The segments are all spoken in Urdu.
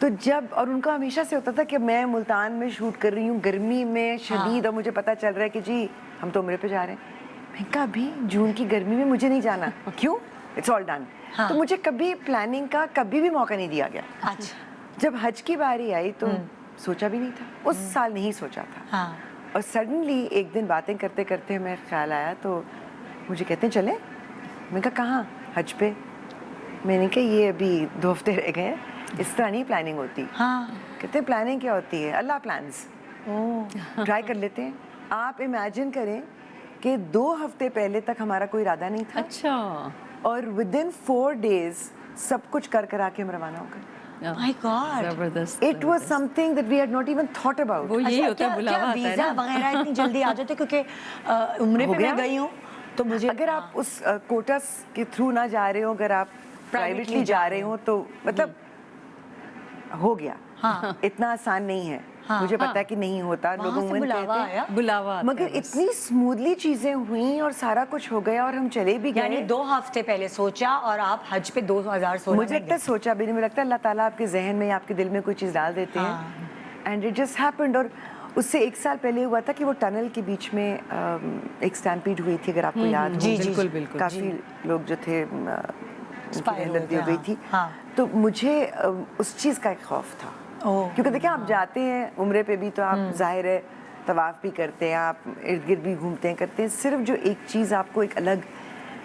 تو جب اور ان کا ہمیشہ سے ہوتا تھا کہ میں ملتان میں شوٹ کر رہی ہوں گرمی میں شدید اور مجھے پتہ چل رہا ہے کہ جی ہم تو عمرے پہ جا رہے ہیں. میں کہا ابھی جون کی گرمی میں مجھے نہیں جانا. کیوں؟ It's all done. تو مجھے کبھی پلاننگ کا کبھی بھی موقع نہیں دیا گیا. اچھا. جب حج کی باری آئی تو سوچا بھی نہیں تھا, اس سال نہیں سوچا تھا. اور سڈنلی ایک دن باتیں کرتے کرتے ہمیں خیال آیا تو مجھے کہتے ہیں چلیں. میں کہا کہاں؟ حج پہ. میں نے کہا یہ ابھی 2 ہفتے رہ گئے ہیں, اس طرح نہیں پلاننگ ہوتی. کہتے ہیں پلاننگ کیا ہوتی ہے؟ اللہ پلانس. ٹرائی کر لیتے ہیں. آپ امیجن کریں کہ 2 ہفتے پہلے تک ہمارا کوئی ارادہ نہیں تھا, اچھا, اور ودن 4 days سب کچھ کر کے ہم روانہ ہو گئے. My God. زبردست. It was something that we had not even thought about. وہ یہی ہوتا ہے, بلاوا آتا ہے ویزا نا. وغیرہ اتنی جلدی آ جاتے کیونکہ عمرے پہ میں گئی ہوں تو مجھے اگر آپ اس کوٹس کے تھرو نہ جا رہے ہو, اگر آپ پرائیویٹلی جا رہے ہو تو مطلب ہو گیا. اتنا آسان نہیں ہے, مجھے پتا ہے کہ نہیں ہوتا. لوگ بلاوا مگر اتنی اسموتھلی چیزیں ہوئیں اور سارا کچھ ہو گیا اور ہم چلے بھی گئے. یعنی 2 ہفتے پہلے سوچا اور آپ حج پہ 2016 مجھے لگتا ہے سوچا بھی نہیں, مجھے لگتا ہے اللہ تعالیٰ آپ کے ذہن میں یا آپ کے دل میں کوئی چیز ڈال دیتے ہیں. And it just happened. اور اس سے 1 سال پہلے ہوا تھا کہ وہ ٹنل کے بیچ میں ایک اسٹیمپیڈ ہوئی تھی, اگر آپ کو یاد ہو. بالکل بالکل. کافی لوگ جو تھے لگی ہو گئی تھی. تو مجھے اس چیز کا ایک خوف تھا, کیونکہ دیکھیں آپ جاتے ہیں عمرے پہ بھی تو آپ ظاہر ہے طواف بھی کرتے ہیں, آپ ارد گرد بھی گھومتے ہیں کرتے ہیں. صرف جو ایک چیز آپ کو ایک الگ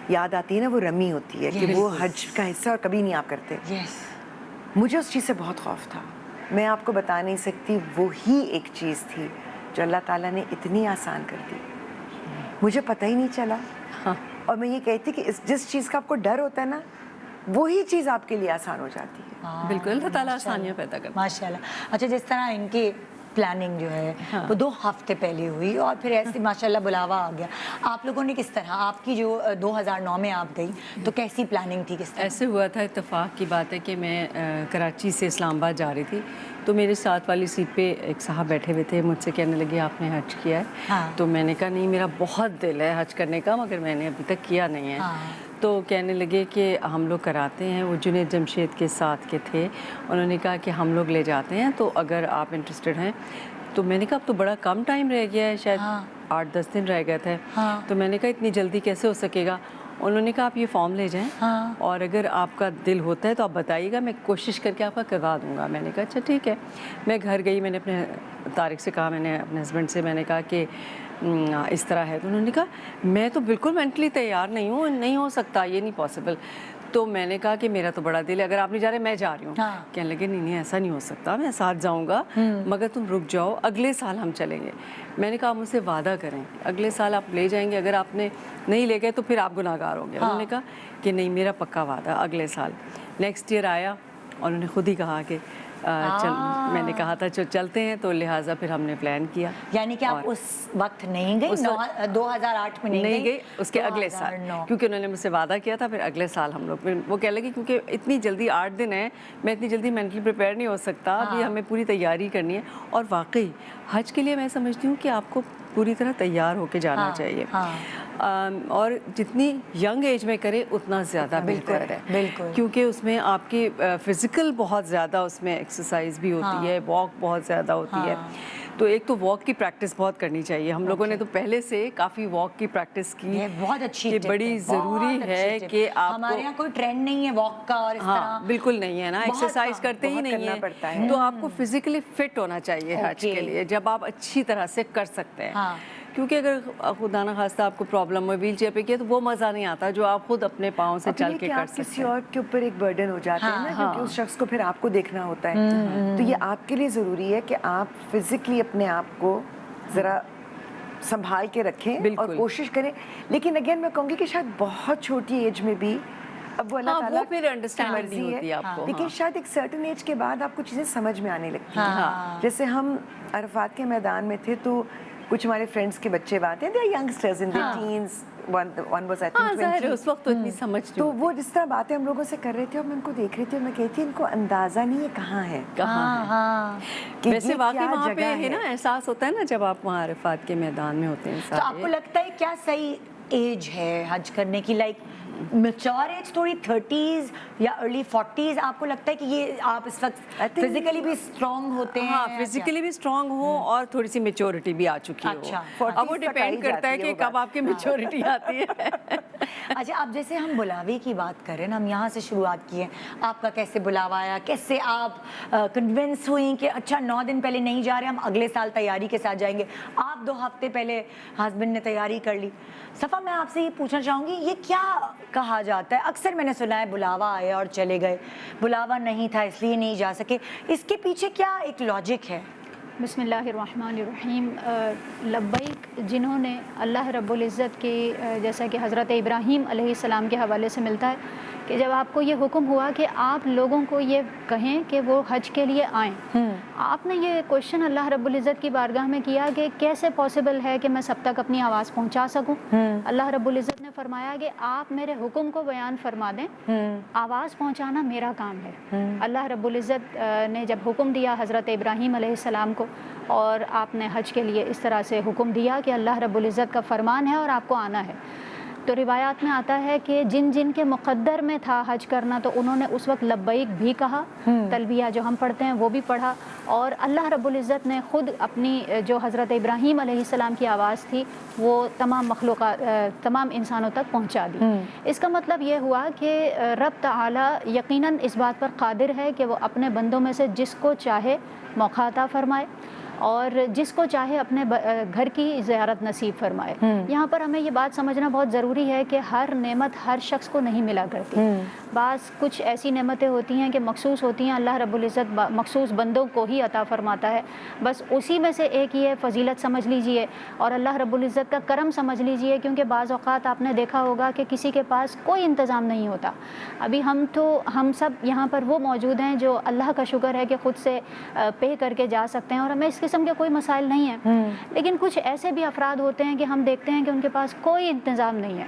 یاد آتی ہے نا, وہ رمی ہوتی ہے کہ وہ حج کا حصہ اور کبھی نہیں آپ کرتے. مجھے اس چیز سے بہت خوف تھا. میں آپ کو بتا نہیں سکتی, وہی ایک چیز تھی جو اللہ تعالیٰ نے اتنی آسان کر دی, مجھے پتہ ہی نہیں چلا. اور میں یہ کہتی کہ جس چیز کا آپ کو ڈر ہوتا ہے نا, وہی چیز آپ کے لیے آسان ہو جاتی ہے. بالکل, اللہ تعالیٰ آسانیاں پیدا کرتا ہے. ماشاء اللہ. اچھا, جس طرح ان کی پلاننگ جو ہے وہ 2 ہفتے پہلے ہوئی اور پھر ایسے ماشاء اللہ بلاوا آ گیا. آپ لوگوں نے کس طرح, آپ کی جو 2009 میں آپ گئی تو کیسی پلاننگ تھی, کس طرح؟ ایسے ہوا تھا, اتفاق کی بات ہے کہ میں کراچی سے اسلام آباد جا رہی تھی, تو میرے ساتھ والی سیٹ پہ ایک صاحب بیٹھے ہوئے تھے. مجھ سے کہنے لگے آپ نے حج کیا ہے؟ تو میں نے کہا نہیں, میرا بہت دل ہے حج کرنے کا مگر میں نے ابھی تک کیا نہیں ہے. تو کہنے لگے کہ ہم لوگ کراتے ہیں. وہ جنید جمشید کے ساتھ کے تھے, انہوں نے کہا کہ ہم لوگ لے جاتے ہیں, تو اگر آپ انٹرسٹڈ ہیں. تو میں نے کہا اب تو بڑا کم ٹائم رہ گیا ہے, شاید 8-10 دن رہ گئے تھے. تو میں نے کہا اتنی جلدی کیسے ہو سکے گا. انہوں نے کہا آپ یہ فارم لے جائیں اور اگر آپ کا دل ہوتا ہے تو آپ بتائیے گا, میں کوشش کر کے آپ کا کروا دوں گا. میں نے کہا اچھا ٹھیک ہے. میں گھر گئی, میں نے اپنے طارق سے کہا, میں نے اپنے ہسبینڈ سے میں نے کہا کہ اس طرح ہے. تو انہوں نے کہا میں تو بالکل مینٹلی تیار نہیں ہوں, نہیں ہو سکتا, یہ نہیں پاسبل. تو میں نے کہا کہ میرا تو بڑا دل ہے, اگر آپ نہیں جا رہے میں جا رہی ہوں. کہنے لگے نہیں ایسا نہیں ہو سکتا, میں ساتھ جاؤں گا مگر تم رک جاؤ, اگلے سال ہم چلیں گے. میں نے کہا آپ مجھ سے وعدہ کریں اگلے سال آپ لے جائیں گے, اگر آپ نے نہیں لے گئے تو پھر آپ گناہ گار ہوں گے. انہوں نے کہا کہ نہیں, میرا پکا وعدہ اگلے سال. نیکسٹ ایئر آیا, انہوں نے خود ہی کہا کہ میں نے کہا تھا چلتے ہیں, تو لہٰذا پھر ہم نے پلان کیا. یعنی کہ آپ اس وقت نہیں گئی, 2008 میں نہیں گئی, اس کے اگلے سال, کیونکہ انہوں نے مجھ سے وعدہ کیا تھا. پھر اگلے سال ہم لوگ, وہ کہہ لگے کیونکہ اتنی جلدی 8 دن ہے, میں اتنی جلدی مینٹلی پریپیئر نہیں ہو سکتا, ابھی ہمیں پوری تیاری کرنی ہے. اور واقعی حج کے لیے میں سمجھتی ہوں کہ آپ کو پوری طرح تیار ہو کے جانا چاہیے, اور جتنی ینگ ایج میں کرے اتنا زیادہ بہتر ہے, کیونکہ اس میں آپ کی فزیکل بہت زیادہ اس میں ایکسرسائز بھی ہوتی ہے, واک بہت زیادہ ہوتی ہے. تو ایک تو واک کی پریکٹس بہت کرنی چاہیے. ہم لوگوں نے تو پہلے سے کافی واک کی پریکٹس کی, بہت اچھی, بڑی ضروری ہے کہ آپ, ہمارے یہاں کوئی ٹرینڈ نہیں ہے واک کا, اور اس طرح بالکل نہیں ہے نا, ایکسرسائز کرتے ہی نہیں ہے. تو آپ کو فزیکلی فٹ ہونا چاہیے حج کے لیے, جب آپ اچھی طرح سے کر سکتے ہیں. کیونکہ اگر خدا نہ خواستہ آپ کو پرابلم ہو ویل چیئر پہ کیا, تو وہ مزہ نہیں آتا جو آپ خود اپنے پاؤں سے چل کے کر سکتے ہیں. کسی اور کے اوپر ایک برڈن ہو جاتے ہیں نا, کیونکہ اس شخص کو پھر آپ کو دیکھنا ہوتا ہے. تو یہ آپ کے لیے ضروری ہے کہ آپ فزیکلی اپنے آپ کو ذرا سنبھال کے رکھیں اور کوشش کریں. لیکن اگین میں کہوں گی کہ شاید بہت چھوٹی ایج میں بھی, اب وہ اللہ تعالیٰ پھر انڈرسٹینڈ ہوتی ہے آپ کو, لیکن شاید ایک سرٹن ایج کے بعد آپ کو چیزیں سمجھ میں آنے لگتی ہیں. جیسے ہم عرفات کے میدان میں تھے, تو کچھ ہمارے فرینڈس کے بچے آتے ہیں, youngsters in their teens, one was I think 20. اس وقت تو اتنی سمجھ نہیں, تو وہ جس طرح باتیں ہم لوگوں سے کر رہے تھے, اور میں ان کو دیکھ رہی تھی, اور میں کہتی تھی ان کو اندازہ نہیں ہے کہاں ہے. ویسے واقعی وہاں پہ ہے نا, احساس ہوتا ہے نا جب آپ وہاں عرفات کے میدان میں ہوتے ہیں. تو آپ کو لگتا ہے کیا صحیح ایج ہے حج کرنے کی, لائک میچور ایج تھوڑی 30s یا ارلی 40s آپ کو لگتا ہے کہ یہ آپ اس وقت فزیکلی بھی اسٹرانگ ہوتے ہیں؟ ہاں فزیکلی بھی اسٹرانگ ہو اور تھوڑی سی میچورٹی بھی آ چکی ہو. اچھا. اب وہ ڈیپینڈ کرتا ہے کہ کب آپ کی میچورٹی آتی ہے. اچھا اب جیسے ہم بلاوے کی بات کریں نا, ہم یہاں سے شروعات کی ہے, آپ کا کیسے بلاوا آیا, کیسے آپ کنونس ہوئیں کہ اچھا 9 دن پہلے نہیں جا رہے, ہم اگلے سال تیاری کے ساتھ جائیں گے, آپ 2 ہفتے پہلے ہسبینڈ نے تیاری کر لی. صفا میں آپ سے یہ پوچھنا چاہوں گی, یہ کیا کہا جاتا ہے؟ اکثر میں نے سنا ہے بلاوا آئے اور چلے گئے, بلاوا نہیں تھا اس لیے نہیں جا سکے, اس کے پیچھے کیا ایک لاجک ہے؟ بسم اللہ الرحمن الرحیم. لبیک جنہوں نے اللہ رب العزت کی, جیسا کہ حضرت ابراہیم علیہ السلام کے حوالے سے ملتا ہے کہ جب آپ کو یہ حکم ہوا کہ آپ لوگوں کو یہ کہیں کہ وہ حج کے لیے آئیں, آپ نے یہ کوشچن اللہ رب العزت کی بارگاہ میں کیا کہ کیسے پاسبل ہے کہ میں سب تک اپنی آواز پہنچا سکوں. اللہ رب العزت نے فرمایا کہ آپ میرے حکم کو بیان فرما دیں, آواز پہنچانا میرا کام ہے. اللہ رب العزت نے جب حکم دیا حضرت ابراہیم علیہ السلام کو, اور آپ نے حج کے لیے اس طرح سے حکم دیا کہ اللہ رب العزت کا فرمان ہے اور آپ کو آنا ہے, تو روایات میں آتا ہے کہ جن جن کے مقدر میں تھا حج کرنا تو انہوں نے اس وقت لبیک بھی کہا, تلبیہ جو ہم پڑھتے ہیں وہ بھی پڑھا, اور اللہ رب العزت نے خود اپنی جو حضرت ابراہیم علیہ السلام کی آواز تھی وہ تمام مخلوقات, تمام انسانوں تک پہنچا دی. اس کا مطلب یہ ہوا کہ رب تعالی یقیناً اس بات پر قادر ہے کہ وہ اپنے بندوں میں سے جس کو چاہے موقع عطا فرمائے اور جس کو چاہے اپنے گھر کی زیارت نصیب فرمائے. یہاں پر ہمیں یہ بات سمجھنا بہت ضروری ہے کہ ہر نعمت ہر شخص کو نہیں ملا کرتی. بعض کچھ ایسی نعمتیں ہوتی ہیں کہ مخصوص ہوتی ہیں, اللہ رب العزت مخصوص بندوں کو ہی عطا فرماتا ہے, بس اسی میں سے ایک یہ فضیلت سمجھ لیجئے اور اللہ رب العزت کا کرم سمجھ لیجئے. کیونکہ بعض اوقات آپ نے دیکھا ہوگا کہ کسی کے پاس کوئی انتظام نہیں ہوتا. ابھی ہم سب یہاں پر وہ موجود ہیں جو اللہ کا شکر ہے کہ خود سے پے کر کے جا سکتے ہیں اور ہمیں اس قسم کے کوئی مسائل نہیں ہیں. لیکن کچھ ایسے بھی افراد ہوتے ہیں کہ ہم دیکھتے ہیں کہ ان کے پاس کوئی انتظام نہیں ہے,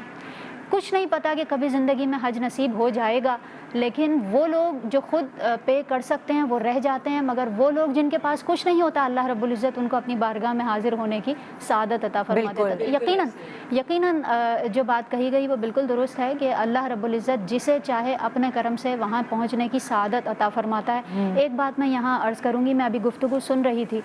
کچھ نہیں پتا کہ کبھی زندگی میں حج نصیب ہو جائے گا, لیکن وہ لوگ جو خود پے کر سکتے ہیں وہ رہ جاتے ہیں, مگر وہ لوگ جن کے پاس کچھ نہیں ہوتا اللہ رب العزت ان کو اپنی بارگاہ میں حاضر ہونے کی سعادت عطا فرما دیتا ہے. یقیناً جو بات کہی گئی وہ بالکل درست ہے کہ اللہ رب العزت جسے چاہے اپنے کرم سے وہاں پہنچنے کی سعادت عطا فرماتا ہے. ایک بات میں یہاں عرض کروں گی, میں ابھی گفتگو سن رہی تھی,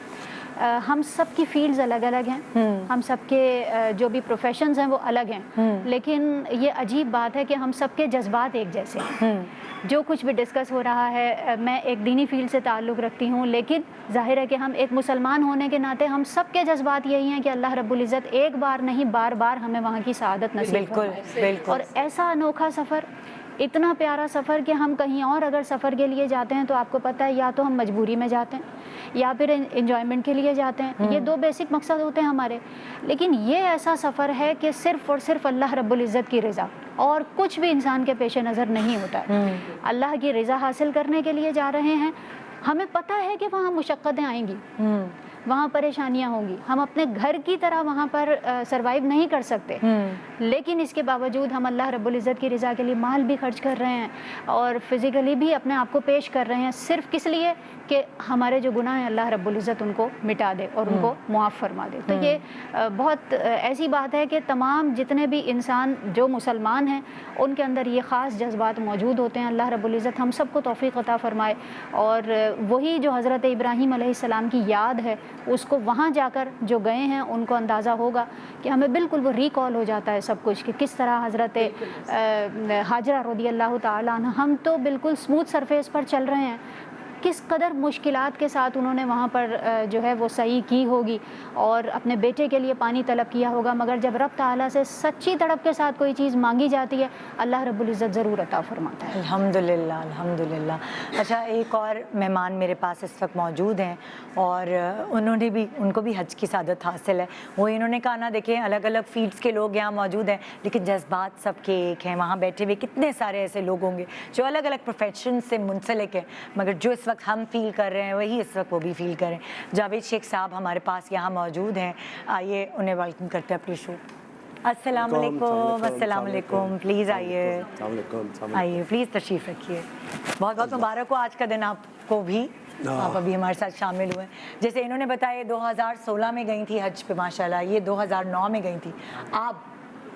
ہم سب کی فیلڈز الگ الگ ہیں, ہم سب کے جو بھی پروفیشنز ہیں وہ الگ ہیں, لیکن یہ عجیب بات ہے کہ ہم سب کے جذبات ایک جیسے ہیں. جو کچھ بھی ڈسکس ہو رہا ہے, میں ایک دینی فیلڈ سے تعلق رکھتی ہوں, لیکن ظاہر ہے کہ ہم ایک مسلمان ہونے کے ناطے ہم سب کے جذبات یہی ہیں کہ اللہ رب العزت ایک بار نہیں بار بار ہمیں وہاں کی سعادت نصیب فرمائے. اور ایسا انوکھا سفر, اتنا پیارا سفر کہ ہم کہیں اور اگر سفر کے لیے جاتے ہیں تو آپ کو پتہ ہے یا تو ہم مجبوری میں جاتے ہیں یا پھر انجوائمنٹ کے لیے جاتے ہیں, یہ 2 بیسک مقصد ہوتے ہیں ہمارے. لیکن یہ ایسا سفر ہے کہ صرف اور صرف اللہ رب العزت کی رضا اور کچھ بھی انسان کے پیش نظر نہیں ہوتا ہے. اللہ کی رضا حاصل کرنے کے لیے جا رہے ہیں, ہمیں پتہ ہے کہ وہاں مشقتیں آئیں گی, وہاں پریشانیاں ہوں گی, ہم اپنے گھر کی طرح وہاں پر سروائیو نہیں کر سکتے, لیکن اس کے باوجود ہم اللہ رب العزت کی رضا کے لیے مال بھی خرچ کر رہے ہیں اور فزیکلی بھی اپنے آپ کو پیش کر رہے ہیں, صرف کس لیے کہ ہمارے جو گناہ ہیں اللہ رب العزت ان کو مٹا دے اور ان کو معاف فرما دے. تو یہ بہت ایسی بات ہے کہ تمام جتنے بھی انسان جو مسلمان ہیں ان کے اندر یہ خاص جذبات موجود ہوتے ہیں. اللہ رب العزت ہم سب کو توفیق عطا فرمائے, اور وہی جو حضرت ابراہیم علیہ السلام کی یاد ہے اس کو وہاں جا کر جو گئے ہیں ان کو اندازہ ہوگا کہ ہمیں بالکل وہ ریکال ہو جاتا ہے سب کچھ, کہ کس طرح حضرت ہاجرہ رضی اللہ تعالیٰ عنہ, ہم تو بالکل اسموتھ سرفیس پر چل رہے ہیں, کس قدر مشکلات کے ساتھ انہوں نے وہاں پر جو ہے وہ سعی کی ہوگی اور اپنے بیٹے کے لیے پانی طلب کیا ہوگا, مگر جب رب تعالیٰ سے سچی تڑپ کے ساتھ کوئی چیز مانگی جاتی ہے اللہ رب العزت ضرور عطا فرماتا ہے. الحمدللہ الحمدللہ. اچھا ایک اور مہمان میرے پاس اس وقت موجود ہیں اور ان کو بھی حج کی سعادت حاصل ہے. وہ انہوں نے کہا نا, دیکھیں الگ الگ فیلڈس کے لوگ یہاں موجود ہیں لیکن جذبات سب کے ایک ہیں. وہاں بیٹھے ہوئے کتنے سارے ایسے لوگ ہوں گے جو الگ الگ پروفیشن سے منسلک ہیں, مگر جو اس وقت ہم فیل کر رہے ہیں وہی اس وقت وہ بھی فیل کریں. جاوید شیخ صاحب ہمارے پاس یہاں موجود ہیں, آئیے انہیں ویلکم کرتے ہیں اپنی شو. السلام علیکم. السلام علیکم. پلیز آئیے, آئیے پلیز تشریف رکھیے. بہت بہت مبارک ہو آج کا دن آپ کو بھی, آپ ابھی ہمارے ساتھ شامل ہوئے. جیسے انہوں نے بتایا 2016 میں گئی تھی حج پہ ماشاءاللہ, یہ 2009 میں گئی تھی. آپ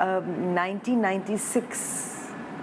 1996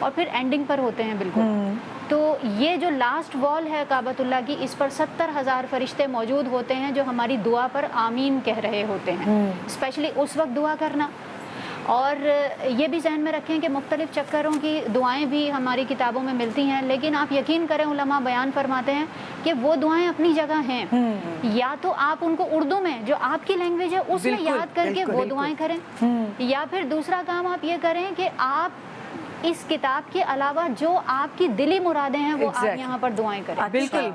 اور پھر اینڈنگ پر ہوتے ہیں بالکل. تو یہ جو لاسٹ وال ہے کعبۃ اللہ کی, اس پر 70,000 فرشتے موجود ہوتے ہیں جو ہماری دعا پر آمین کہہ رہے ہوتے ہیں. اسپیشلی اس وقت دعا کرنا. اور یہ بھی ذہن میں رکھیں کہ مختلف چکروں کی دعائیں بھی ہماری کتابوں میں ملتی ہیں, لیکن آپ یقین کریں علماء بیان فرماتے ہیں کہ وہ دعائیں اپنی جگہ ہیں. یا تو آپ ان کو اردو میں جو آپ کی لینگویج ہے اس میں یاد کر کے وہ دعائیں کریں, یا پھر دوسرا کام آپ یہ کریں کہ آپ اس کتاب کے علاوہ جو آپ کی دلی مرادیں ہیں وہ آپ یہاں پر دعائیں کریں.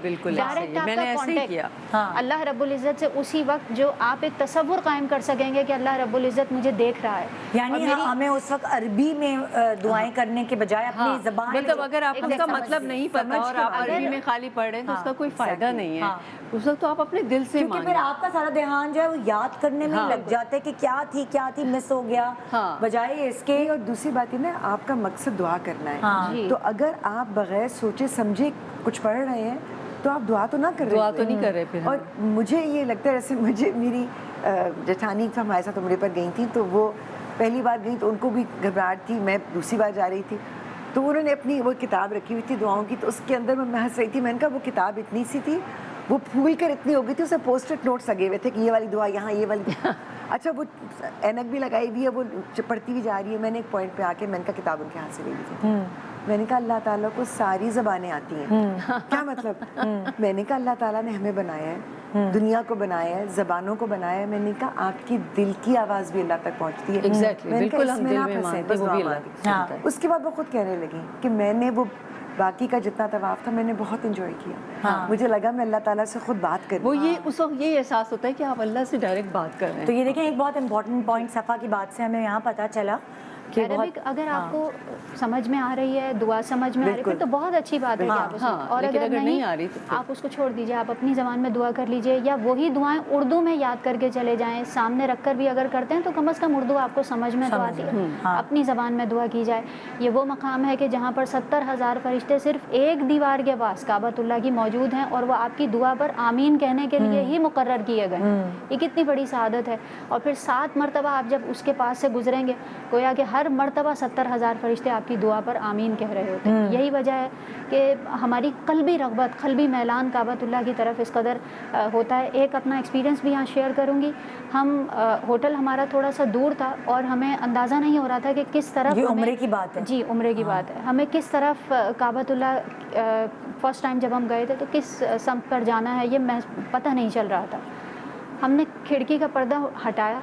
بالکل ڈائریکٹ آپ میں کا نے ایسے ہی کانٹیکٹ کیا. اللہ رب العزت سے اسی وقت جو آپ ایک تصور قائم کر سکیں گے کہ اللہ رب العزت مجھے دیکھ رہا ہے. یعنی ہمیں اس وقت عربی میں دعائیں کرنے کے بجائے اپنی زبان, مطلب اگر آپ اس کا مطلب نہیں پتا اور آپ عربی میں خالی پڑھ رہے ہیں تو اس کا کوئی فائدہ نہیں ہے. اس وقت تو آپ اپنے دل سے کیونکہ پھر آپ کا سارا دھیان جو ہے وہ یاد کرنے میں لگ جاتا ہے کہ کیا تھی مس ہو گیا, بجائے اس کے. اور دوسری بات یہ نا, آپ کا مقصد دعا کرنا ہے, تو اگر آپ بغیر سوچے سمجھے کچھ پڑھ رہے ہیں تو آپ دعا تو نہ کر رہے, دعا تو نہیں کر رہے پھر. اور مجھے یہ لگتا ہے جیسے مجھے میری جٹھانی ہمارے ساتھ عمرے پر گئی تھیں, تو وہ پہلی بار گئی تو ان کو بھی گھبراہٹ تھی, میں دوسری بار جا رہی تھی, تو انہوں نے اپنی وہ کتاب رکھی ہوئی تھی دعاؤں کی, تو اس کے اندر میں ہنس رہی تھی. میں نے کہا وہ کتاب اتنی سی تھی, وہ پھول کر اتنی ہو گئی تھی, اسے پوسٹ نوٹس لگے ہوئے تھے کہ یہ والی دعا یہاں, یہ والی. اچھا وہ اینک بھی لگائی ہوئی ہے, وہ پڑھتی بھی جا رہی ہے. میں نے ایک پوائنٹ پہ آ کے میں نے کہا کتاب ان کے ہاتھ سے لے لی تھی. میں نے کہا اللہ تعالیٰ کو ساری زبانیں آتی ہیں. کیا مطلب؟ میں نے کہا اللہ تعالیٰ نے ہمیں بنایا ہے, دنیا کو بنایا ہے, زبانوں کو بنایا ہے. میں نے کہا آپ کی دل کی آواز بھی اللہ تک پہنچتی ہے. بالکل ہم دل میں مانتے ہیں, وہ بھی اللہ سنتا ہے. اس کے بعد وہ خود کہنے لگی کہ میں نے وہ باقی کا جتنا طواف تھا میں نے بہت انجوائے کیا. مجھے لگا میں اللہ تعالیٰ سے خود بات کروں. وہ یہ اس وقت یہ احساس ہوتا ہے کہ آپ اللہ سے ڈائریکٹ بات کر رہے ہیں. تو یہ دیکھیں ایک بہت امپورٹنٹ پوائنٹ صفا کی بات سے ہمیں یہاں پتہ چلا کہ عربک اگر آپ کو سمجھ میں آ رہی ہے, دعا سمجھ میں آ رہی ہے, پھر تو بہت اچھی بات ہے کہ آپ اس کو, اور اگر نہیں آ رہی تو آپ اس کو چھوڑ دیجیے, آپ اپنی زبان میں دعا کر لیجیے, یا وہی دعائیں اردو میں یاد کر کے چلے جائیں. سامنے رکھ کر بھی اگر کرتے ہیں تو کم از کم اردو آپ کو سمجھ میں تو آتی ہے, اپنی زبان میں دعا کی جائے. یہ وہ مقام ہے کہ جہاں پر 70,000 فرشتے صرف ایک دیوار کے پاس کعبۃ اللہ کی موجود ہیں, اور وہ آپ کی دعا پر آمین کہنے کے لیے ہی مقرر کیے گئے. یہ کتنی بڑی سعادت ہے. اور پھر 7 مرتبہ آپ جب اس کے پاس سے گزریں گے, گویا کہ ہر مرتبہ 70,000 فرشتے آپ کی دعا پر آمین کہہ رہے ہوتے ہیں. یہی وجہ ہے کہ ہماری قلبی رغبت, قلبی میلان کعبۃ اللہ کی طرف اس قدر ہوتا ہے. ایک اپنا ایکسپیرینس بھی یہاں شیئر کروں گی. ہم ہوٹل ہمارا تھوڑا سا دور تھا اور ہمیں اندازہ نہیں ہو رہا تھا کہ کس طرف, یہ عمرے کی بات ہے. جی عمرے کی بات ہے, ہمیں کس طرف کعبۃ اللہ فرسٹ ٹائم جب ہم گئے تھے تو کس سمت پر جانا ہے یہ پتہ نہیں چل رہا تھا. ہم نے کھڑکی کا پردہ ہٹایا,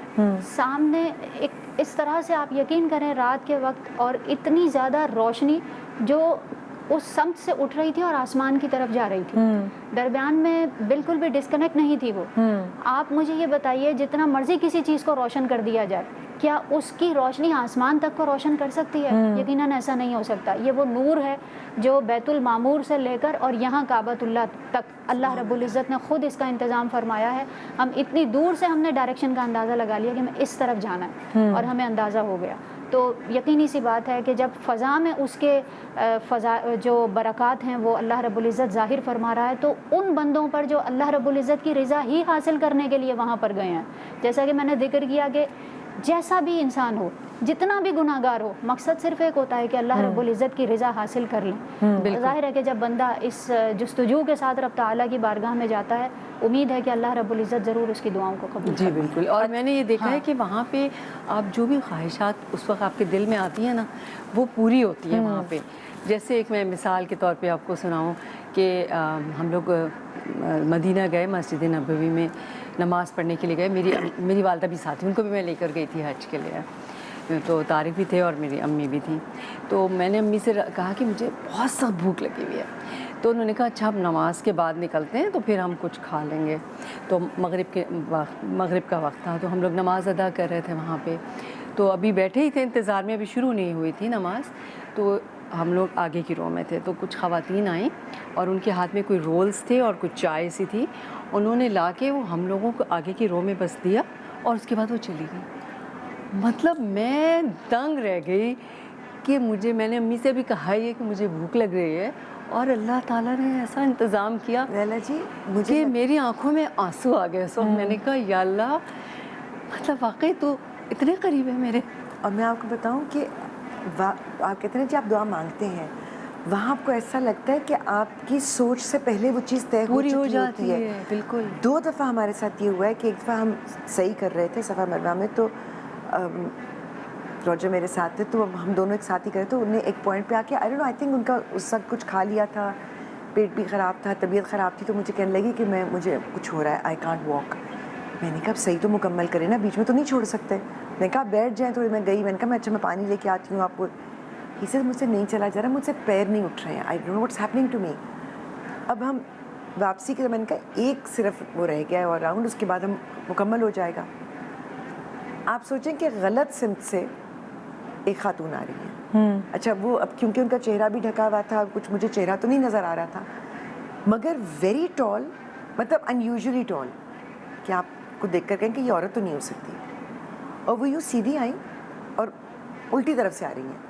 سامنے ایک اس طرح سے آپ یقین کریں رات کے وقت, اور اتنی زیادہ روشنی جو اس سمت سے اٹھ رہی تھی اور آسمان کی طرف جا رہی تھی. درمیان میں بالکل بھی ڈسکنیکٹ نہیں تھی وہ. آپ مجھے یہ بتائیے, جتنا مرضی کسی چیز کو روشن کر دیا جائے, کیا اس کی روشنی آسمان تک کو روشن کر سکتی ہے؟ یقیناً ایسا نہیں ہو سکتا. یہ وہ نور ہے جو بیت المعمور سے لے کر اور یہاں کعبۃ اللہ تک اللہ رب العزت نے خود اس کا انتظام فرمایا ہے. ہم اتنی دور سے ہم نے ڈائریکشن کا اندازہ لگا لیا کہ ہمیں اس طرف جانا ہے, اور ہمیں اندازہ ہو گیا. تو یقینی سی بات ہے کہ جب فضا میں اس کے فضا جو برکات ہیں وہ اللہ رب العزت ظاہر فرما رہا ہے, تو ان بندوں پر جو اللہ رب العزت کی رضا ہی حاصل کرنے کے لیے وہاں پر گئے ہیں, جیسا کہ میں نے ذکر کیا کہ جیسا بھی انسان ہو, جتنا بھی گناہ گار ہو, مقصد صرف ایک ہوتا ہے کہ اللہ رب العزت کی رضا حاصل کر لیں. ظاہر ہے کہ جب بندہ اس جستجو کے ساتھ رب تعالیٰ کی بارگاہ میں جاتا ہے, امید ہے کہ اللہ رب العزت ضرور اس کی دعاؤں کو قبول جی بالکل. اور میں نے یہ دیکھا ہے کہ وہاں پہ آپ جو بھی خواہشات اس وقت آپ کے دل میں آتی ہیں نا, وہ پوری ہوتی ہیں وہاں پہ. جیسے ایک میں مثال کے طور پہ آپ کو سناؤں کہ ہم لوگ مدینہ گئے, مسجد نبوی میں نماز پڑھنے کے لیے گئے. میری والدہ بھی ساتھ, ان کو بھی میں لے کر گئی تھی حج کے لیے. تو طارق بھی تھے اور میری امی بھی تھیں. تو میں نے امی سے کہا کہ مجھے بہت سخت بھوک لگی ہوئی ہے. تو انہوں نے کہا اچھا ہم نماز کے بعد نکلتے ہیں تو پھر ہم کچھ کھا لیں گے. تو مغرب کا وقت تھا, تو ہم لوگ نماز ادا کر رہے تھے وہاں پہ. تو ابھی بیٹھے ہی تھے انتظار میں, ابھی شروع نہیں ہوئی تھی نماز. تو ہم لوگ آگے کی رو میں تھے, تو کچھ خواتین آئیں اور ان کے ہاتھ میں کوئی رولز تھے اور کچھ چائے سی تھی. انہوں نے لا کے وہ ہم لوگوں کو آگے کی رو میں بس دیا, اور اس کے بعد وہ چلی گئی. مطلب میں دنگ رہ گئی کہ میں نے امی سے بھی کہا یہ کہ مجھے بھوک لگ رہی ہے, اور اللہ تعالیٰ نے ایسا انتظام کیا جی کہ میری آنکھوں میں آنسو آ گئے. سو میں نے کہا یا اللہ, مطلب واقعی تو اتنے قریب ہے میرے. اور میں آپ کو بتاؤں کہ آپ کہتے ہیں نا جب آپ دعا مانگتے ہیں وہاں آپ کو ایسا لگتا ہے کہ آپ کی سوچ سے پہلے وہ چیز طے پوری ہو چکی جاتی ہوتی ہے، بالکل۔ 2 دفعہ ہمارے ساتھ یہ ہوا ہے کہ ایک دفعہ ہم صحیح کر رہے تھے صفا مروا میں، تو روجر میرے ساتھ تھے، تو ہم دونوں ایک ساتھ ہی کرے، تو انہیں ایک پوائنٹ پہ آ کے آئی تھنک ان کا اس وقت کچھ کھا لیا تھا، پیٹ بھی خراب تھا، طبیعت خراب تھی، تو مجھے کہنے لگی کہ مجھے کچھ ہو رہا ہے، آئی کانٹ واک۔ میں نے کہا صحیح تو مکمل کریں نا، بیچ میں تو نہیں چھوڑ سکتے۔ میں نے کہا بیٹھ جائیں تھوڑی، میں گئی، میں نے کہا میں اچھا میں پانی لے کے آتی ہوں آپ کو۔ اسے مجھ سے نہیں چلا جا رہا، مجھ سے پیر نہیں اٹھ رہے ہیں، I don't know what's happening to me. اب ہم واپسی کے، میں نے کہا ایک صرف وہ رہ گیا ہے اور راؤنڈ، اس کے بعد ہم مکمل ہو جائے گا۔ آپ سوچیں کہ غلط سمت سے ایک خاتون آ رہی ہے، اچھا وہ اب کیونکہ ان کا چہرہ بھی ڈھکا ہوا تھا، کچھ مجھے چہرہ تو نہیں نظر آ رہا تھا، مگر ویری ٹال، مطلب ان یوزلی ٹال، کہ آپ کو دیکھ کر کہیں کہ یہ عورت تو نہیں ہو سکتی، اور وہ یوں سیدھی آئیں اور الٹی طرف سے آ رہی ہیں،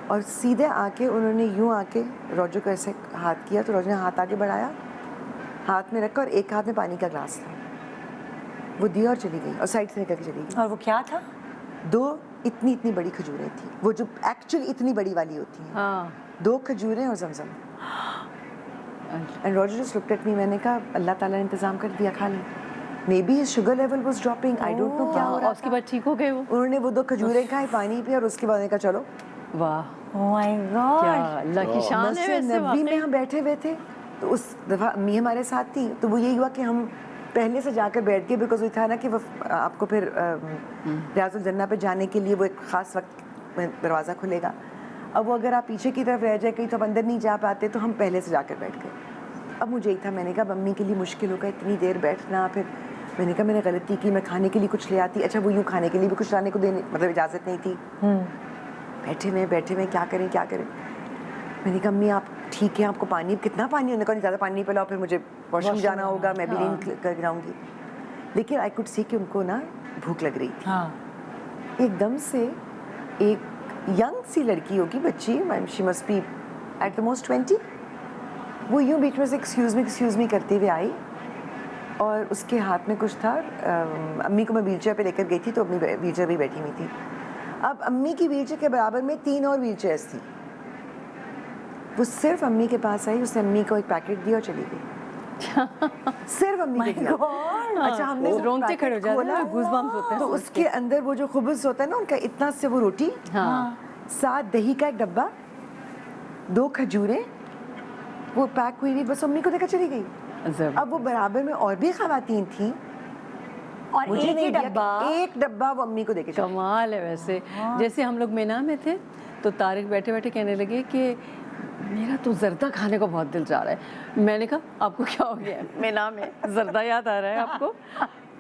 اور سیدھے آ کے انہوں نے یوں آ کے روجر کو ایسے ہاتھ کیا، تو روجر نے ہاتھ آگے بڑھایا، ہاتھ میں رکھا، اور ایک ہاتھ میں پانی کا گلاس تھا، وہ دیا اور چلی گئی، اور سائڈ سے نکل کے چلی گئی۔ اور وہ کیا تھا؟ 2 اتنی بڑی کھجوریں تھیں، وہ جو ایکچولی اتنی بڑی والی ہوتی ہیں، ہاں 2 کھجوریں اور Zamzam. And Roger just looked at me, میں نے کہا اللہ تعالیٰ نے انتظام کر دیا، کھا لیں۔ Maybe his sugar level was dropping, I don't know کیا ہو رہا اور اس کے بعد ٹھیک ہو گئے وہ؟ انہوں نے وہ 2 کھجوریں کھائیں، پانی پیا، اور اس کے بعد نے کہا چلو۔ واہ، Oh my کیا God! اللہ کی شان ہے مسجد ویسے نبوی واقعی۔ میں ہم بیٹھے ہوئے تھے، تو اس دفعہ امی ہمارے ساتھ تھی، تو وہ یہی ہوا کہ ہم پہلے سے جا کر بیٹھ گئے، بیکاز وہ تھا نا کہ وہ آپ کو پھر ریاض الجنہ پہ جانے کے لیے وہ ایک خاص وقت میں دروازہ کھلے گا، اب وہ اگر آپ پیچھے کی طرف رہ جائے کہیں تو آپ اندر نہیں جا پاتے، تو ہم پہلے سے جا کر بیٹھ گئے۔ اب مجھے ایک تھا، میں نے کہا اب امی کے لیے مشکل ہوگا اتنی دیر بیٹھنا، پھر میں نے کہا میں نے غلطی کی، میں کھانے کے لیے کچھ لے آتی، اچھا وہ یوں کھانے کے لیے بھی کچھ لانے کو دینے مطلب اجازت نہیں تھی، بیٹھے میں کیا کریں۔ میں نے کہا امی آپ ٹھیک ہے، آپ کو پانی کتنا پانی؟ انہوں نے کہا نہیں زیادہ پانی نہیں پلاؤ، پھر مجھے واش روم جانا ہوگا، میں بھی نہیں کر جاؤں گی۔ لیکن آئی کوڈ سی کہ ان کو نا بھوک لگ رہی تھی۔ ایک دم سے ایک ینگ سی لڑکی ہوگی، بچی، she must be at the most 20، وہ یوں بیچ میں سے ایکسکیوز می کرتے ہوئے آئی، اور اس کے ہاتھ میں کچھ تھا۔ امی کو میں ویل چیئر پہ لے کر گئی تھی، تو امی ویل چیئر پہ بیٹھی ہوئی تھی۔ اب امی کی ویل چیئر کے برابر میں 3 اور ویل چیئرس تھی، وہ صرف امی کے پاس آئی، اس نے امی کو ایک پیکٹ دیا اور چلی گئی، صرف امی کو دیا۔ اچھا ہم نے رونگٹے کھڑے ہو جاتے ہیں، کھولا، گوز بمپس ہوتے ہیں تو اس کے اندر وہ جو خبز ہوتا ہے نا ان کا، اتنا سے وہ روٹی، ساتھ دہی کا ایک ڈبہ، 2 کھجوریں، وہ پیک ہوئی، بس امی کو دیکھا چلی گئی۔ اب وہ برابر میں اور بھی خواتین تھیں، اور ایک ہی ڈبہ، ایک ڈبہ وہ امی کو دے کے چلی گئی۔ کمال ہے ویسے۔ جیسے ہم لوگ مینا میں تھے تو طارق بیٹھے بیٹھے کہنے لگے کہ میرا تو زردہ کھانے کو بہت دل چاہ رہا ہے۔ میں نے کہا آپ کو کیا ہو گیا ہے؟ مینا میں زردہ یاد آ رہا ہے آپ کو؟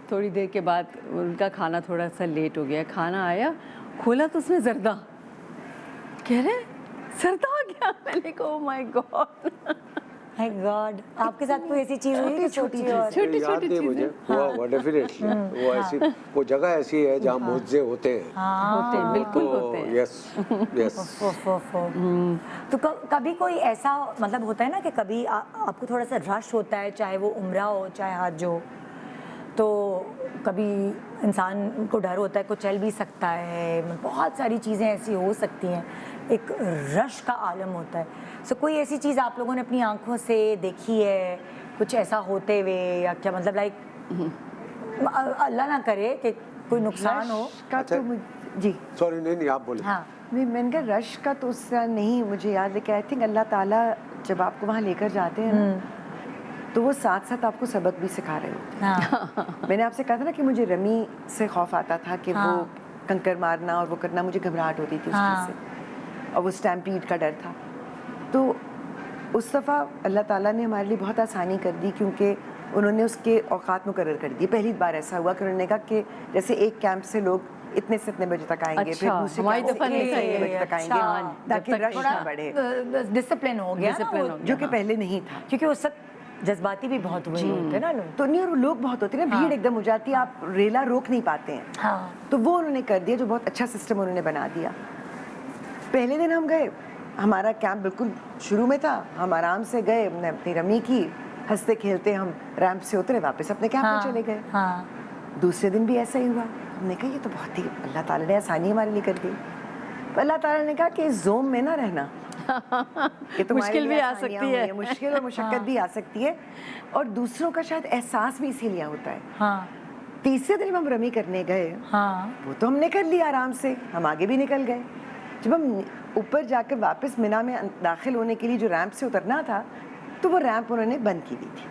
تھوڑی دیر کے بعد ان کا کھانا تھوڑا سا لیٹ ہو گیا، کھانا آیا، کھولا تو اس میں زردہ، کہہ رہے زردہ آ گیا۔ میں نے کہا او مائی گاڈ، مائی گاڈ، آپ کے ساتھ کوئی ایسی چیز ہوئی کہ چھوٹی اور یاد نہیں مجھے، ہوا ڈیفینیٹلی، وہ ایسی وہ جگہ ایسی ہے جہاں معجزے ہوتے ہیں، ہوتے ہیں، بالکل ہوتے ہیں۔ یس تو کبھی کوئی ایسا مطلب ہوتا ہے نا کہ کبھی آپ کو تھوڑا سا رش ہوتا ہے، چاہے وہ عمرہ ہو چاہے حج ہو، تو کبھی انسان کو ڈر ہوتا ہے، کوئی چل بھی سکتا ہے، بہت ساری چیزیں ایسی ہو سکتی ہیں، ایک رش کا عالم ہوتا ہے۔ سو کوئی ایسی چیز آپ لوگوں نے اپنی آنکھوں سے دیکھی ہے، کچھ ایسا ہوتے ہوئے، یا کیا مطلب لائک اللہ نہ کرے کہ کوئی نقصان ہو؟ کا تو جی سوری نہیں آپ بولے۔ ہاں نہیں، میں نے کہا رش کا تو اس طرح نہیں مجھے یاد، لیکن آئی تھنک اللہ تعالیٰ جب آپ کو وہاں لے کر جاتے ہیں نا، تو وہ ساتھ ساتھ آپ کو سبق بھی سکھا رہے ہوتے ہیں۔ میں نے آپ سے کہا تھا نا کہ مجھے رمی سے خوف آتا تھا کہ وہ کنکر مارنا اور وہ کرنا، مجھے گھبراہٹ ہوتی تھی اس چیز سے، اور وہ اسٹیمپیڈ کا ڈر تھا۔ تو اس دفعہ اللہ تعالیٰ نے ہمارے لیے بہت آسانی کر دی، کیونکہ انہوں نے اس کے اوقات مقرر کر دیے۔ پہلی بار ایسا ہوا کہ انہوں نے کہا کہ جیسے ایک کیمپ سے لوگ اتنے سے اتنے بجے تک آئیں گے، پھر دوسرے ہماری کیمپ دفعہ سے نہیں اتنے سے تھا اتنے یہ، بجے تک آئیں گے، تاکہ رش نہ بڑھے، ڈسپلن ہو گیا نا، جو کہ پہلے نہیں تھا، کیونکہ اس وقت جذباتی بھی بہت ہوئے ہوتے ہیں نا لوگ۔ تو نہیں، اور لوگ بہت ہوتے ہیں نا، بھیڑ ایک دم ہو جاتی ہے، آپ ریلا روک نہیں پاتے ہیں، تو وہ انہوں نے کر دیا، جو بہت اچھا سسٹم انہوں نے بنا دیا۔ پہلے دن ہم گئے، ہمارا کیمپ بالکل شروع میں تھا، ہم آرام سے گئے، ہم نے اپنی رمی کی، ہنستے کھیلتے ہم ریمپ سے اترے، واپس اپنے کیمپ میں چلے گئے۔ دوسرے دن بھی ایسا ہی ہوا، ہم نے کہا یہ تو بہت ہی اللہ تعالیٰ نے آسانی ہمارے لیے کر دی۔ تو اللہ تعالیٰ نے کہا کہ اس زوم میں نہ رہنا کہ تمہارے مشکل بھی لیے آ آسانیاں سکتی ہے۔ ہوئی ہیں، مشکل اور مشقت بھی آ سکتی ہے، اور دوسروں کا شاید احساس بھی اسی لیے ہوتا ہے۔ ہاں تیسرے دن ہم رمی کرنے گئے، ہاں وہ تو ہم نے کر لیا آرام سے، ہم آگے بھی نکل گئے۔ جب ہم اوپر جا کے واپس مینا میں داخل ہونے کے لیے جو ریمپ سے اترنا تھا تو وہ ریمپ انہوں نے بند کی ہوئی تھی۔